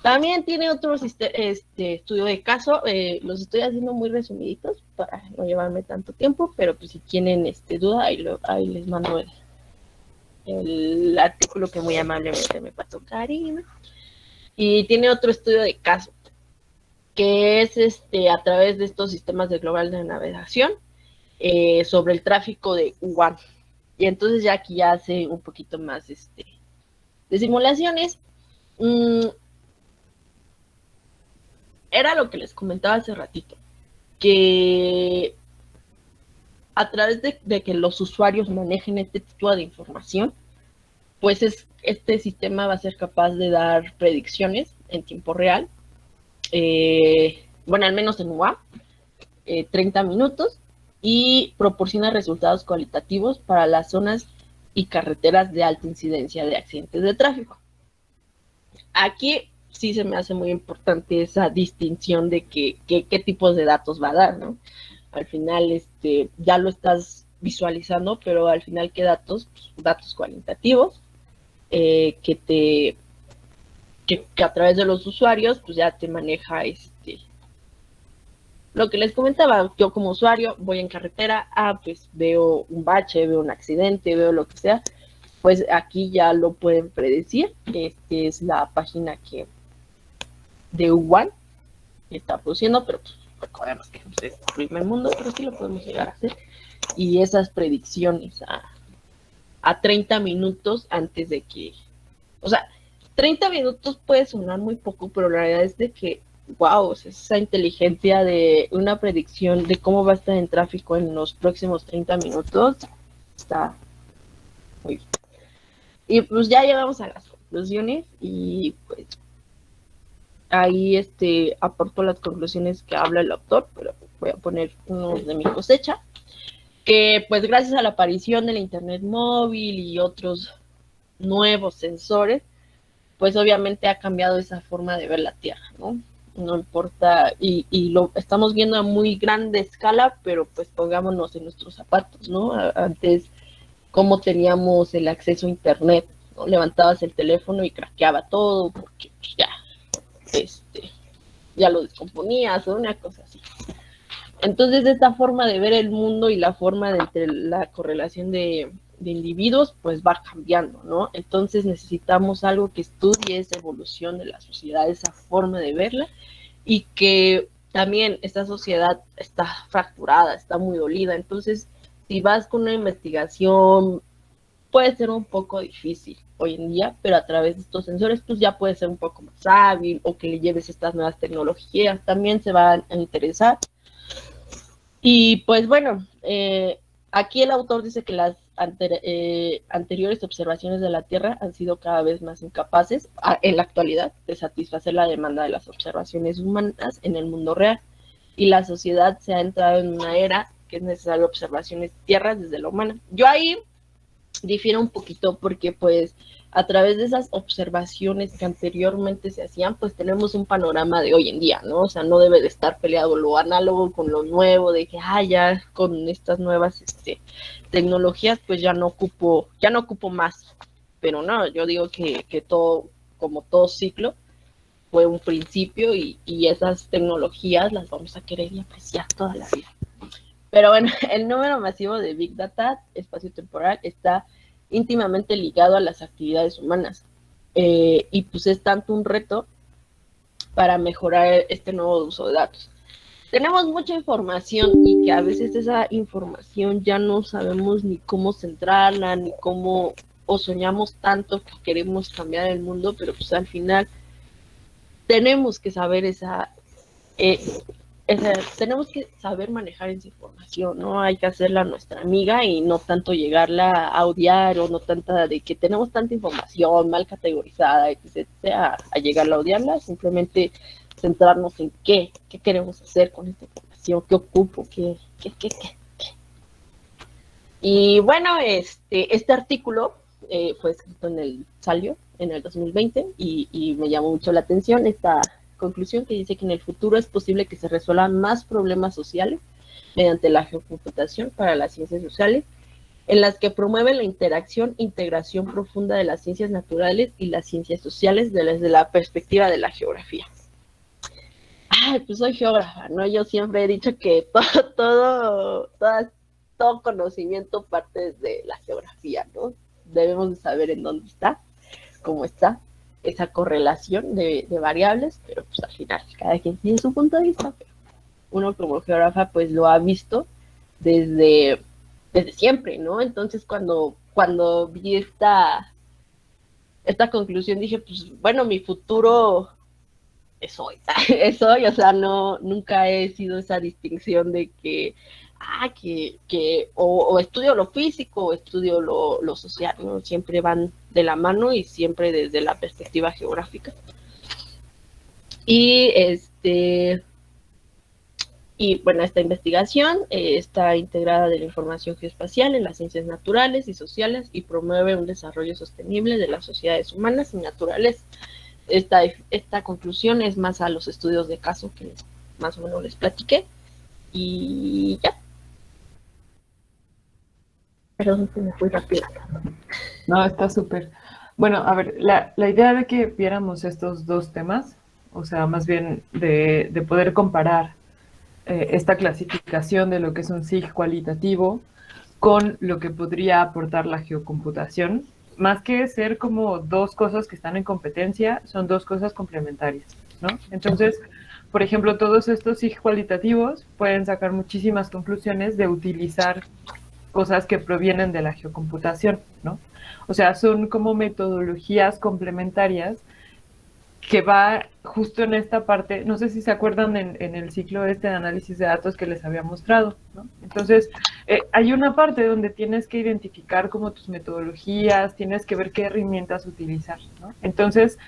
También tiene otro estudio de caso, los estoy haciendo muy resumiditos para no llevarme tanto tiempo, pero pues si tienen duda, ahí les mando el artículo que muy amablemente me pasó Karina. Y tiene otro estudio de caso, que es a través de estos sistemas de global de navegación sobre el tráfico de WAN. Y entonces ya aquí ya hace un poquito más de simulaciones. Era lo que les comentaba hace ratito, que a través de que los usuarios manejen este tipo de información, pues este sistema va a ser capaz de dar predicciones en tiempo real, bueno, al menos en UA, 30 minutos, y proporciona resultados cualitativos para las zonas y carreteras de alta incidencia de accidentes de tráfico. Aquí sí se me hace muy importante esa distinción de qué tipos de datos va a dar, ¿no? Al final ya lo estás visualizando, pero al final qué datos, pues, datos cualitativos, que que a través de los usuarios, pues ya te maneja lo que les comentaba. Yo como usuario voy en carretera, pues veo un bache, veo un accidente, veo lo que sea, pues aquí ya lo pueden predecir. Es la página de U1 está produciendo, pero pues, recordemos que es el primer mundo, pero sí lo podemos llegar a hacer. Y esas predicciones a 30 minutos antes de que, o sea, 30 minutos puede sonar muy poco, pero la realidad es de que, wow, esa inteligencia de una predicción de cómo va a estar en tráfico en los próximos 30 minutos, está muy bien. Y pues ya llegamos a las conclusiones y pues ahí aporto las conclusiones que habla el autor, pero voy a poner unos de mi cosecha, que pues gracias a la aparición del internet móvil y otros nuevos sensores, pues obviamente ha cambiado esa forma de ver la Tierra, ¿no? No importa, y lo estamos viendo a muy grande escala, pero pues pongámonos en nuestros zapatos, ¿no? Antes, ¿cómo teníamos el acceso a internet? ¿No? Levantabas el teléfono y craqueaba todo, porque ya lo descomponías o una cosa así. Entonces, esta forma de ver el mundo y la forma de entre la correlación de individuos, pues va cambiando, ¿no? Entonces necesitamos algo que estudie esa evolución de la sociedad, esa forma de verla, y que también esta sociedad está fracturada, está muy dolida. Entonces, si vas con una investigación, puede ser un poco difícil hoy en día, pero a través de estos sensores, pues ya puede ser un poco más hábil, o que le lleves estas nuevas tecnologías, también se van a interesar. Y pues bueno, aquí el autor dice que las anteriores observaciones de la Tierra han sido cada vez más incapaces en la actualidad de satisfacer la demanda de las observaciones humanas en el mundo real, y la sociedad se ha entrado en una era que es necesaria observaciones de tierra desde la humana. Yo ahí difiere un poquito, porque pues a través de esas observaciones que anteriormente se hacían, pues tenemos un panorama de hoy en día, ¿no? O sea, no debe de estar peleado lo análogo con lo nuevo, de que ya con estas nuevas tecnologías, pues ya no ocupo más. Pero no, yo digo que todo, como todo ciclo, fue un principio, y esas tecnologías las vamos a querer y apreciar toda la vida. Pero bueno, el número masivo de Big Data espacio-temporal está íntimamente ligado a las actividades humanas, y pues es tanto un reto para mejorar este nuevo uso de datos. Tenemos mucha información, y que a veces esa información ya no sabemos ni cómo centrarla, ni cómo, o soñamos tanto que queremos cambiar el mundo, pero pues al final tenemos que saber tenemos que saber manejar esa información, ¿no? Hay que hacerla nuestra amiga y no tanto llegarla a odiar, o no tanta de que tenemos tanta información mal categorizada, etc., a llegarla a odiarla. Simplemente centrarnos en qué queremos hacer con esta información, qué ocupo, qué. Y bueno, este artículo fue escrito salió en el 2020, y me llamó mucho la atención esta conclusión, que dice que en el futuro es posible que se resuelvan más problemas sociales mediante la geocomputación para las ciencias sociales, en las que promueven la integración profunda de las ciencias naturales y las ciencias sociales desde la perspectiva de la geografía. Pues soy geógrafa, ¿no? Yo siempre he dicho que todo conocimiento parte de la geografía, ¿no? Debemos de saber en dónde está, cómo está esa correlación de variables, pero pues al final cada quien tiene su punto de vista, pero uno como geógrafa pues lo ha visto desde siempre, ¿no? Entonces cuando vi esta conclusión, dije, pues bueno, mi futuro es hoy, o sea, nunca he sido esa distinción de que o estudio lo físico o estudio lo social, ¿no? Siempre van de la mano, y siempre desde la perspectiva geográfica. Y bueno, esta investigación está integrada de la información geoespacial en las ciencias naturales y sociales, y promueve un desarrollo sostenible de las sociedades humanas y naturales. Esta conclusión es más a los estudios de caso que más o menos les platiqué, y ya. Perdón que me fui rápido. No, está súper. Bueno, a ver, la idea de que viéramos estos dos temas, o sea, más bien de poder comparar esta clasificación de lo que es un SIG cualitativo con lo que podría aportar la geocomputación, más que ser como dos cosas que están en competencia, son dos cosas complementarias, ¿no? Entonces, por ejemplo, todos estos SIG cualitativos pueden sacar muchísimas conclusiones de utilizar cosas que provienen de la geocomputación, ¿no? O sea, son como metodologías complementarias que va justo en esta parte, no sé si se acuerdan en el ciclo este de análisis de datos que les había mostrado, ¿no? Entonces, hay una parte donde tienes que identificar como tus metodologías, tienes que ver qué herramientas utilizar, ¿no? Entonces,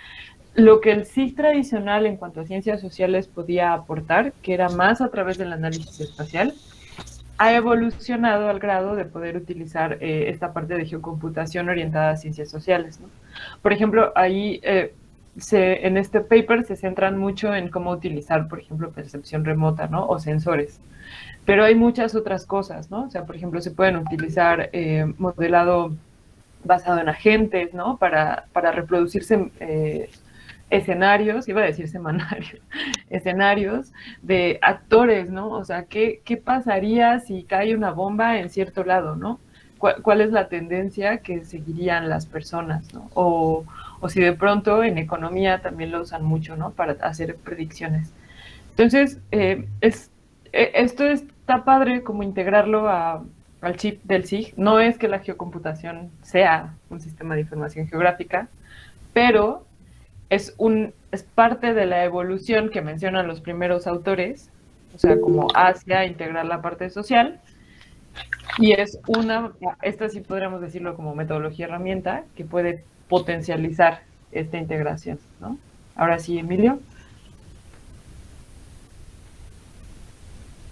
lo que el SIG tradicional en cuanto a ciencias sociales podía aportar, que era más a través del análisis espacial, ha evolucionado al grado de poder utilizar esta parte de geocomputación orientada a ciencias sociales, ¿no? Por ejemplo, ahí en este paper se centran mucho en cómo utilizar, por ejemplo, percepción remota, ¿no? O sensores. Pero hay muchas otras cosas, ¿no? O sea, por ejemplo, se pueden utilizar modelado basado en agentes, ¿no? Para reproducirse escenarios, iba a decir semanarios, escenarios de actores, ¿no? O sea, ¿qué pasaría si cae una bomba en cierto lado, ¿no? ¿Cuál es la tendencia que seguirían las personas, ¿no? O si de pronto en economía también lo usan mucho, ¿no? Para hacer predicciones. Entonces, esto está padre como integrarlo al chip del SIG. No es que la geocomputación sea un sistema de información geográfica, pero es parte de la evolución que mencionan los primeros autores, o sea, como hacia integrar la parte social, y es esta sí podríamos decirlo como metodología herramienta, que puede potencializar esta integración, ¿no? Ahora sí, Emilio.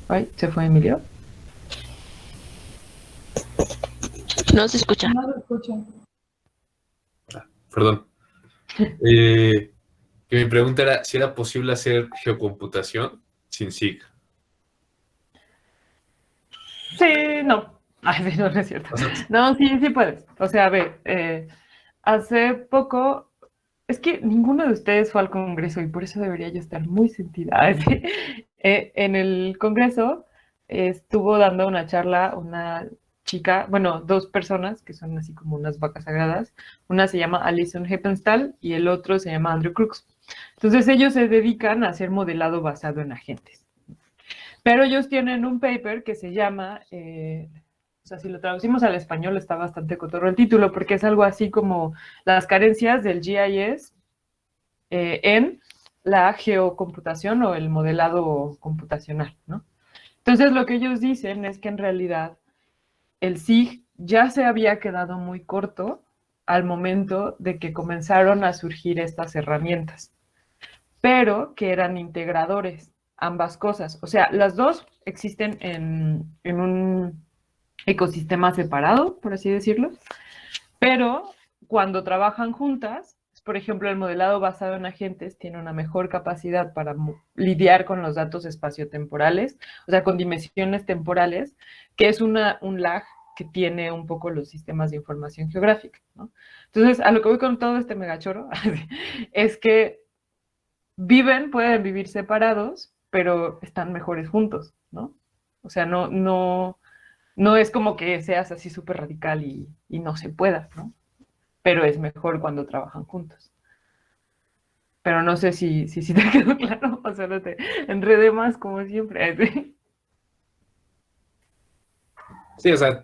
Ay, ¿se fue Emilio? No se escucha. No se escucha. Perdón. Que mi pregunta era si era posible hacer geocomputación sin SIG. Sí, no. Ay, sí, no, no es cierto. No, sí puedes. O sea, a ver, hace poco, es que ninguno de ustedes fue al Congreso y por eso debería yo estar muy sentida. En el Congreso estuvo dando una charla una chica, bueno, dos personas que son así como unas vacas sagradas. Una se llama Alison Heppenstall y el otro se llama Andrew Crooks. Entonces ellos se dedican a hacer modelado basado en agentes. Pero ellos tienen un paper que se llama, o sea, si lo traducimos al español está bastante cotorro el título, porque es algo así como las carencias del GIS en la geocomputación o el modelado computacional, ¿no? Entonces lo que ellos dicen es que en realidad el SIG ya se había quedado muy corto al momento de que comenzaron a surgir estas herramientas, pero que eran integradores, ambas cosas. O sea, las dos existen en un ecosistema separado, por así decirlo, pero cuando trabajan juntas, por ejemplo, el modelado basado en agentes tiene una mejor capacidad para lidiar con los datos espaciotemporales, o sea, con dimensiones temporales, que es un lag que tiene un poco los sistemas de información geográfica, ¿no? Entonces, a lo que voy con todo este megachoro es que pueden vivir separados, pero están mejores juntos, ¿no? O sea, no es como que seas así súper radical y no se pueda, ¿no? Pero es mejor cuando trabajan juntos. Pero no sé si te quedó claro, o sea, no te enredé más como siempre. Sí, o sea,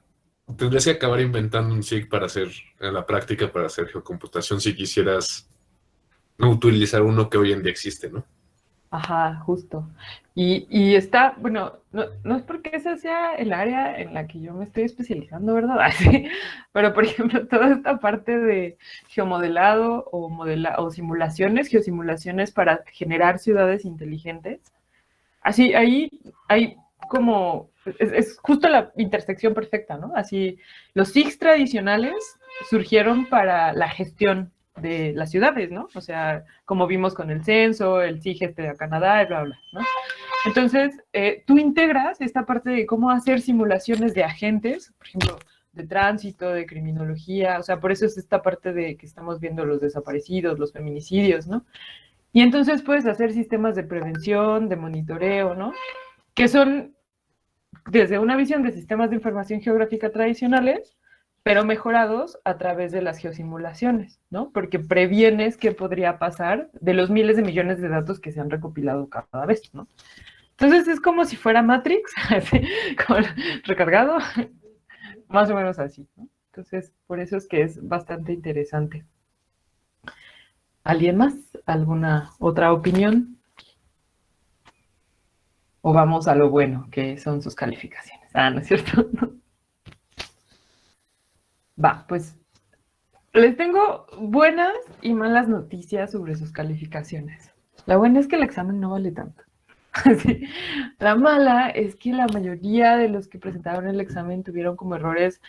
tendrías que acabar inventando un SIG para hacer, en la práctica, para hacer geocomputación si quisieras no utilizar uno que hoy en día existe, ¿no? Ajá, justo. Y está, bueno, no es porque esa sea el área en la que yo me estoy especializando, ¿verdad? Así, pero, por ejemplo, toda esta parte de geomodelado o simulaciones, geosimulaciones para generar ciudades inteligentes, así, ahí hay como, es justo la intersección perfecta, ¿no? Así, los SIGs tradicionales surgieron para la gestión de las ciudades, ¿no? O sea, como vimos con el censo, el SIG de Canadá, y bla, bla, ¿no? Entonces, tú integras esta parte de cómo hacer simulaciones de agentes, por ejemplo, de tránsito, de criminología, o sea, por eso es esta parte de que estamos viendo los desaparecidos, los feminicidios, ¿no? Y entonces puedes hacer sistemas de prevención, de monitoreo, ¿no? Que son desde una visión de sistemas de información geográfica tradicionales, pero mejorados a través de las geosimulaciones, ¿no? Porque previenes qué podría pasar de los miles de millones de datos que se han recopilado cada vez, ¿no? Entonces es como si fuera Matrix, así, como recargado, más o menos así, ¿no? Entonces, por eso es que es bastante interesante. ¿Alguien más? ¿Alguna otra opinión? ¿O vamos a lo bueno, que son sus calificaciones? Ah, ¿no es cierto? Va, pues les tengo buenas y malas noticias sobre sus calificaciones. La buena es que el examen no vale tanto. Sí. La mala es que la mayoría de los que presentaron el examen tuvieron como errores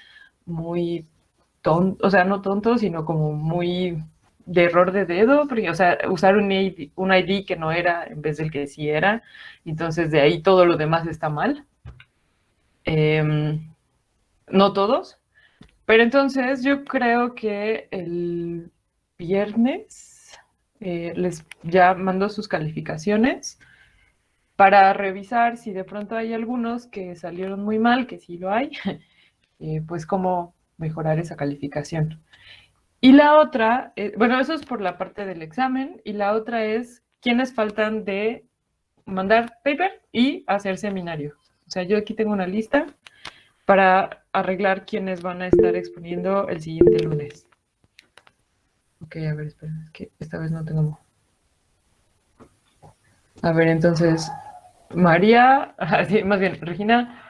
muy tontos, o sea, no tontos, sino como muy de error de dedo, porque, o sea, usar un ID que no era en vez del que sí era, entonces de ahí todo lo demás está mal. No todos, pero entonces yo creo que el viernes les ya mando sus calificaciones para revisar si de pronto hay algunos que salieron muy mal, que sí lo hay, pues cómo mejorar esa calificación. Y la otra, bueno, eso es por la parte del examen, y la otra es quiénes faltan de mandar paper y hacer seminario. O sea, yo aquí tengo una lista para arreglar quiénes van a estar exponiendo el siguiente lunes. Ok, a ver, espera, es que esta vez no tengo... A ver, entonces, María, sí, más bien, Regina,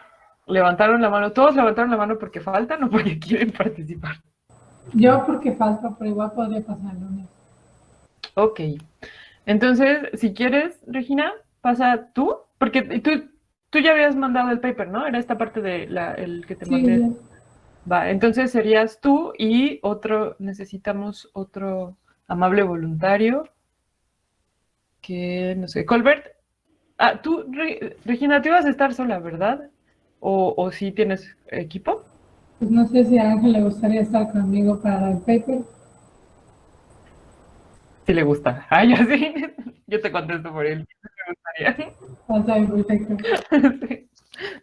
levantaron la mano. ¿Todos levantaron la mano porque faltan o porque quieren participar? Yo porque falto, pero igual podría pasar el lunes. Ok. Entonces, si quieres, Regina, pasa tú, porque tú ya habías mandado el paper, ¿no? Era esta parte de el que te mandé. Sí. Va, entonces serías tú y necesitamos otro amable voluntario que, no sé, Colbert. Ah, tú, Regina, tú ibas a estar sola, ¿verdad? ¿O sí tienes equipo? Pues no sé si a Ángel le gustaría estar conmigo para el paper. Sí le gusta. Ah, yo sí. Yo te contesto por él. Me gustaría. Está bien, perfecto. Sí.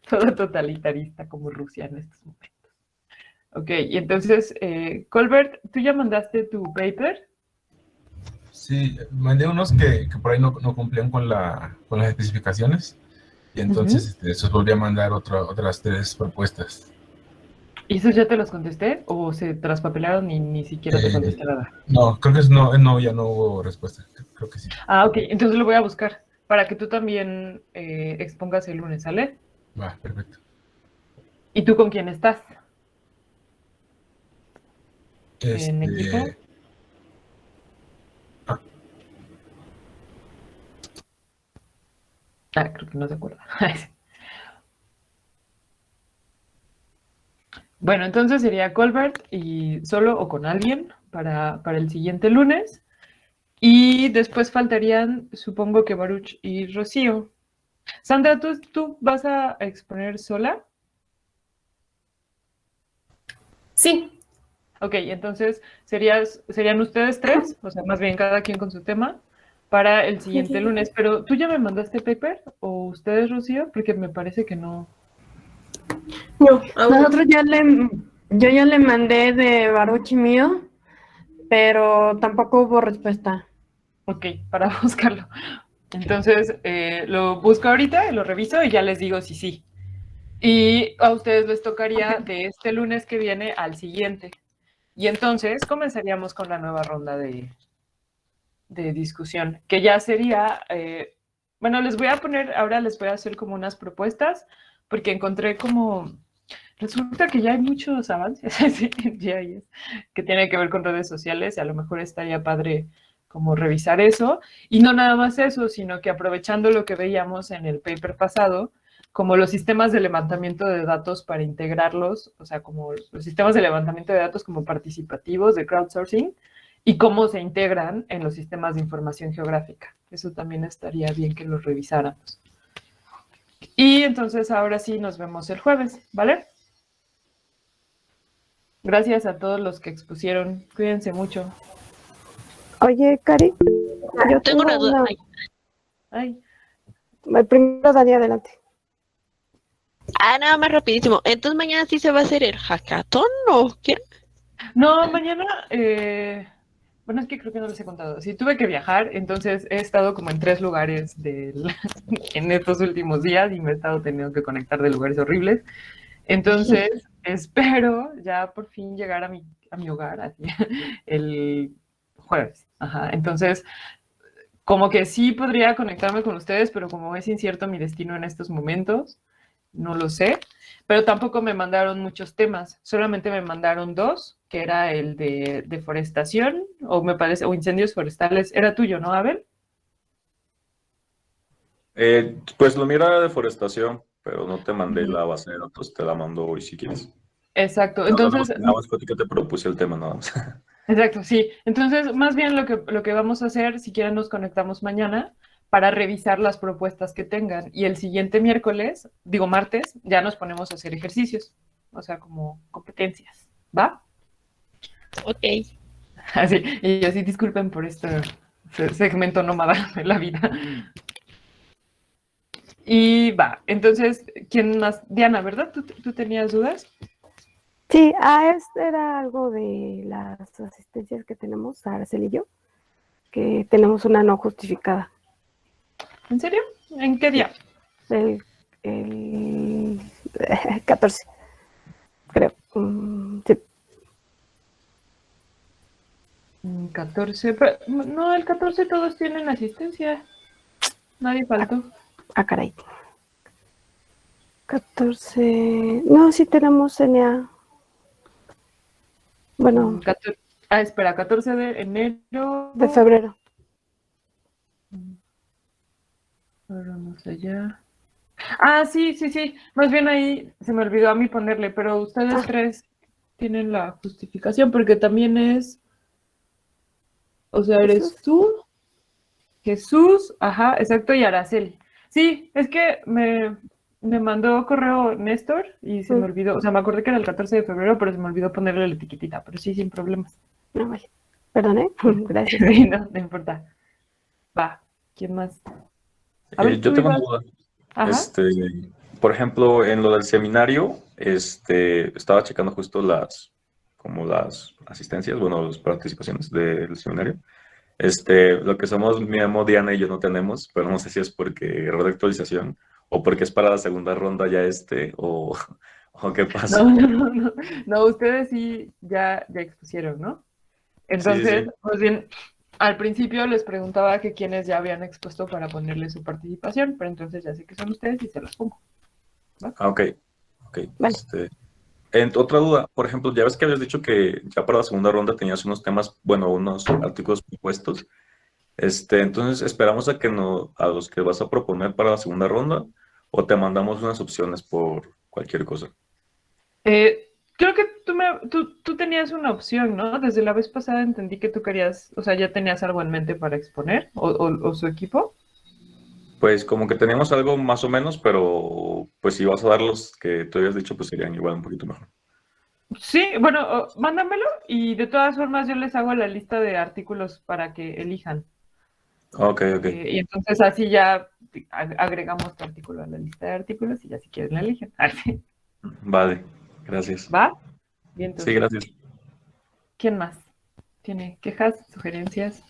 Todo totalitarista como Rusia en estos momentos. Ok, y entonces, Colbert, ¿tú ya mandaste tu paper? Sí, mandé unos que por ahí no cumplían con las especificaciones y entonces esos volví a mandar otras 3 propuestas. ¿Y esos ya te los contesté o se traspapelaron y ni siquiera te contesté nada? No, creo que ya no hubo respuesta, creo que sí. Ah, ok, entonces lo voy a buscar para que tú también expongas el lunes, ¿sale? Va, perfecto. ¿Y tú con quién estás? ¿En equipo? Creo que no se acuerda. Bueno, entonces sería Colbert y solo o con alguien para el siguiente lunes. Y después faltarían, supongo que Baruch y Rocío. Sandra, ¿tú vas a exponer sola? Sí. Ok, entonces serían ustedes 3, o sea, más bien cada quien con su tema, para el siguiente lunes. Pero, ¿tú ya me mandaste paper? ¿O ustedes, Rocío? Porque me parece que no. No, nosotros yo ya le mandé de Baruch y mío, pero tampoco hubo respuesta. Ok, para buscarlo. Entonces, lo busco ahorita, lo reviso y ya les digo si sí. Y a ustedes les tocaría de este lunes que viene al siguiente. Y entonces comenzaríamos con la nueva ronda de discusión, que ya sería, bueno, ahora les voy a hacer como unas propuestas, porque encontré como, resulta que ya hay muchos avances que tienen que ver con redes sociales, y a lo mejor estaría padre como revisar eso, y no nada más eso, sino que aprovechando lo que veíamos en el paper pasado, como los sistemas de levantamiento de datos para integrarlos, o sea, como los sistemas de levantamiento de datos como participativos de crowdsourcing, y cómo se integran en los sistemas de información geográfica. Eso también estaría bien que los revisáramos. Y entonces ahora sí nos vemos el jueves, ¿vale? Gracias a todos los que expusieron. Cuídense mucho. Oye, Cari, yo Tengo una duda. Ay. El primero, Dani, adelante. Nada más rapidísimo. Entonces mañana sí se va a hacer el hackathon o qué? No, mañana, bueno, es que creo que no les he contado. Sí, tuve que viajar, entonces he estado como en 3 lugares en estos últimos días y me he estado teniendo que conectar de lugares horribles. Entonces, espero ya por fin llegar a mi hogar así, el jueves. Ajá. Entonces, como que sí podría conectarme con ustedes, pero como es incierto mi destino en estos momentos, no lo sé. Pero tampoco me mandaron muchos temas, solamente me mandaron 2, que era el de deforestación, o me parece, o incendios forestales. Era tuyo, ¿no, Abel? Pues lo mira de deforestación, pero no te mandé la base de datos, te la mando hoy si quieres. Exacto, Nada entonces... más fue que te propuse el tema, nada más. Exacto, sí. Entonces, más bien lo que vamos a hacer, si quieren nos conectamos mañana para revisar las propuestas que tengan. Y el siguiente martes, ya nos ponemos a hacer ejercicios, o sea, como competencias, ¿va? Ok. Así, y así disculpen por este segmento nómada de la vida. Y va, entonces, ¿quién más? Diana, ¿verdad? ¿Tú tenías dudas? Sí, era algo de las asistencias que tenemos, Araceli y yo, que tenemos una no justificada. ¿En serio? ¿En qué día? El 14, creo. Sí. 14, pero no, el 14 todos tienen asistencia. Nadie faltó. Caray. 14, no, sí tenemos CNA. Bueno. Espera, 14 de enero. De febrero. Ahora vamos allá. Sí. Más bien ahí se me olvidó a mí ponerle, pero ustedes 3 tienen la justificación porque también es... O sea, eres tú, Jesús, ajá, exacto, y Araceli. Sí, es que me mandó correo Néstor y se me olvidó, o sea, me acordé que era el 14 de febrero, pero se me olvidó ponerle la etiquetita, pero sí, sin problemas. No, vale. Perdón, gracias. Sí, no importa. Va, ¿quién más? A ver, Yo tengo una duda. Ajá. Por ejemplo, en lo del seminario, estaba checando justo las asistencias, bueno, las participaciones del seminario. Lo que somos Memo, Diana y yo no tenemos, pero no sé si es porque error de actualización o porque es para la segunda ronda ya o qué pasa. No, ustedes sí ya expusieron, ¿no? Entonces, Sí. más bien, al principio les preguntaba que quiénes ya habían expuesto para ponerle su participación, pero entonces ya sé que son ustedes y se las pongo. ¿Va? Ok. Vale. Otra duda, por ejemplo, ya ves que habías dicho que ya para la segunda ronda tenías unos temas, bueno, unos artículos propuestos. Entonces, ¿esperamos a los que vas a proponer para la segunda ronda o te mandamos unas opciones por cualquier cosa? Creo que tú tenías una opción, ¿no? Desde la vez pasada entendí que tú querías, o sea, ya tenías algo en mente para exponer, o su equipo. Pues como que teníamos algo más o menos, pero pues si vas a dar los que tú habías dicho, pues serían igual un poquito mejor. Sí, bueno, mándamelo y de todas formas yo les hago la lista de artículos para que elijan. Ok. Y entonces así ya agregamos tu artículo a la lista de artículos y ya si quieren la eligen. Así. Vale, gracias. ¿Va? Bien, entonces. Sí, gracias. ¿Quién más? ¿Tiene quejas, sugerencias?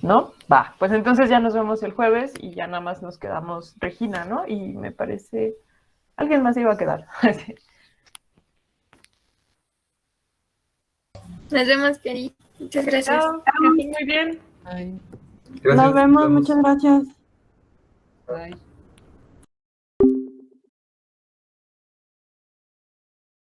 ¿No? Va, pues entonces ya nos vemos el jueves y ya nada más nos quedamos Regina, ¿no? Y me parece... Alguien más iba a quedar. Nos vemos, Keri. Muchas gracias. Chao, que estén muy bien. Gracias. Nos vemos, muchas gracias. Bye.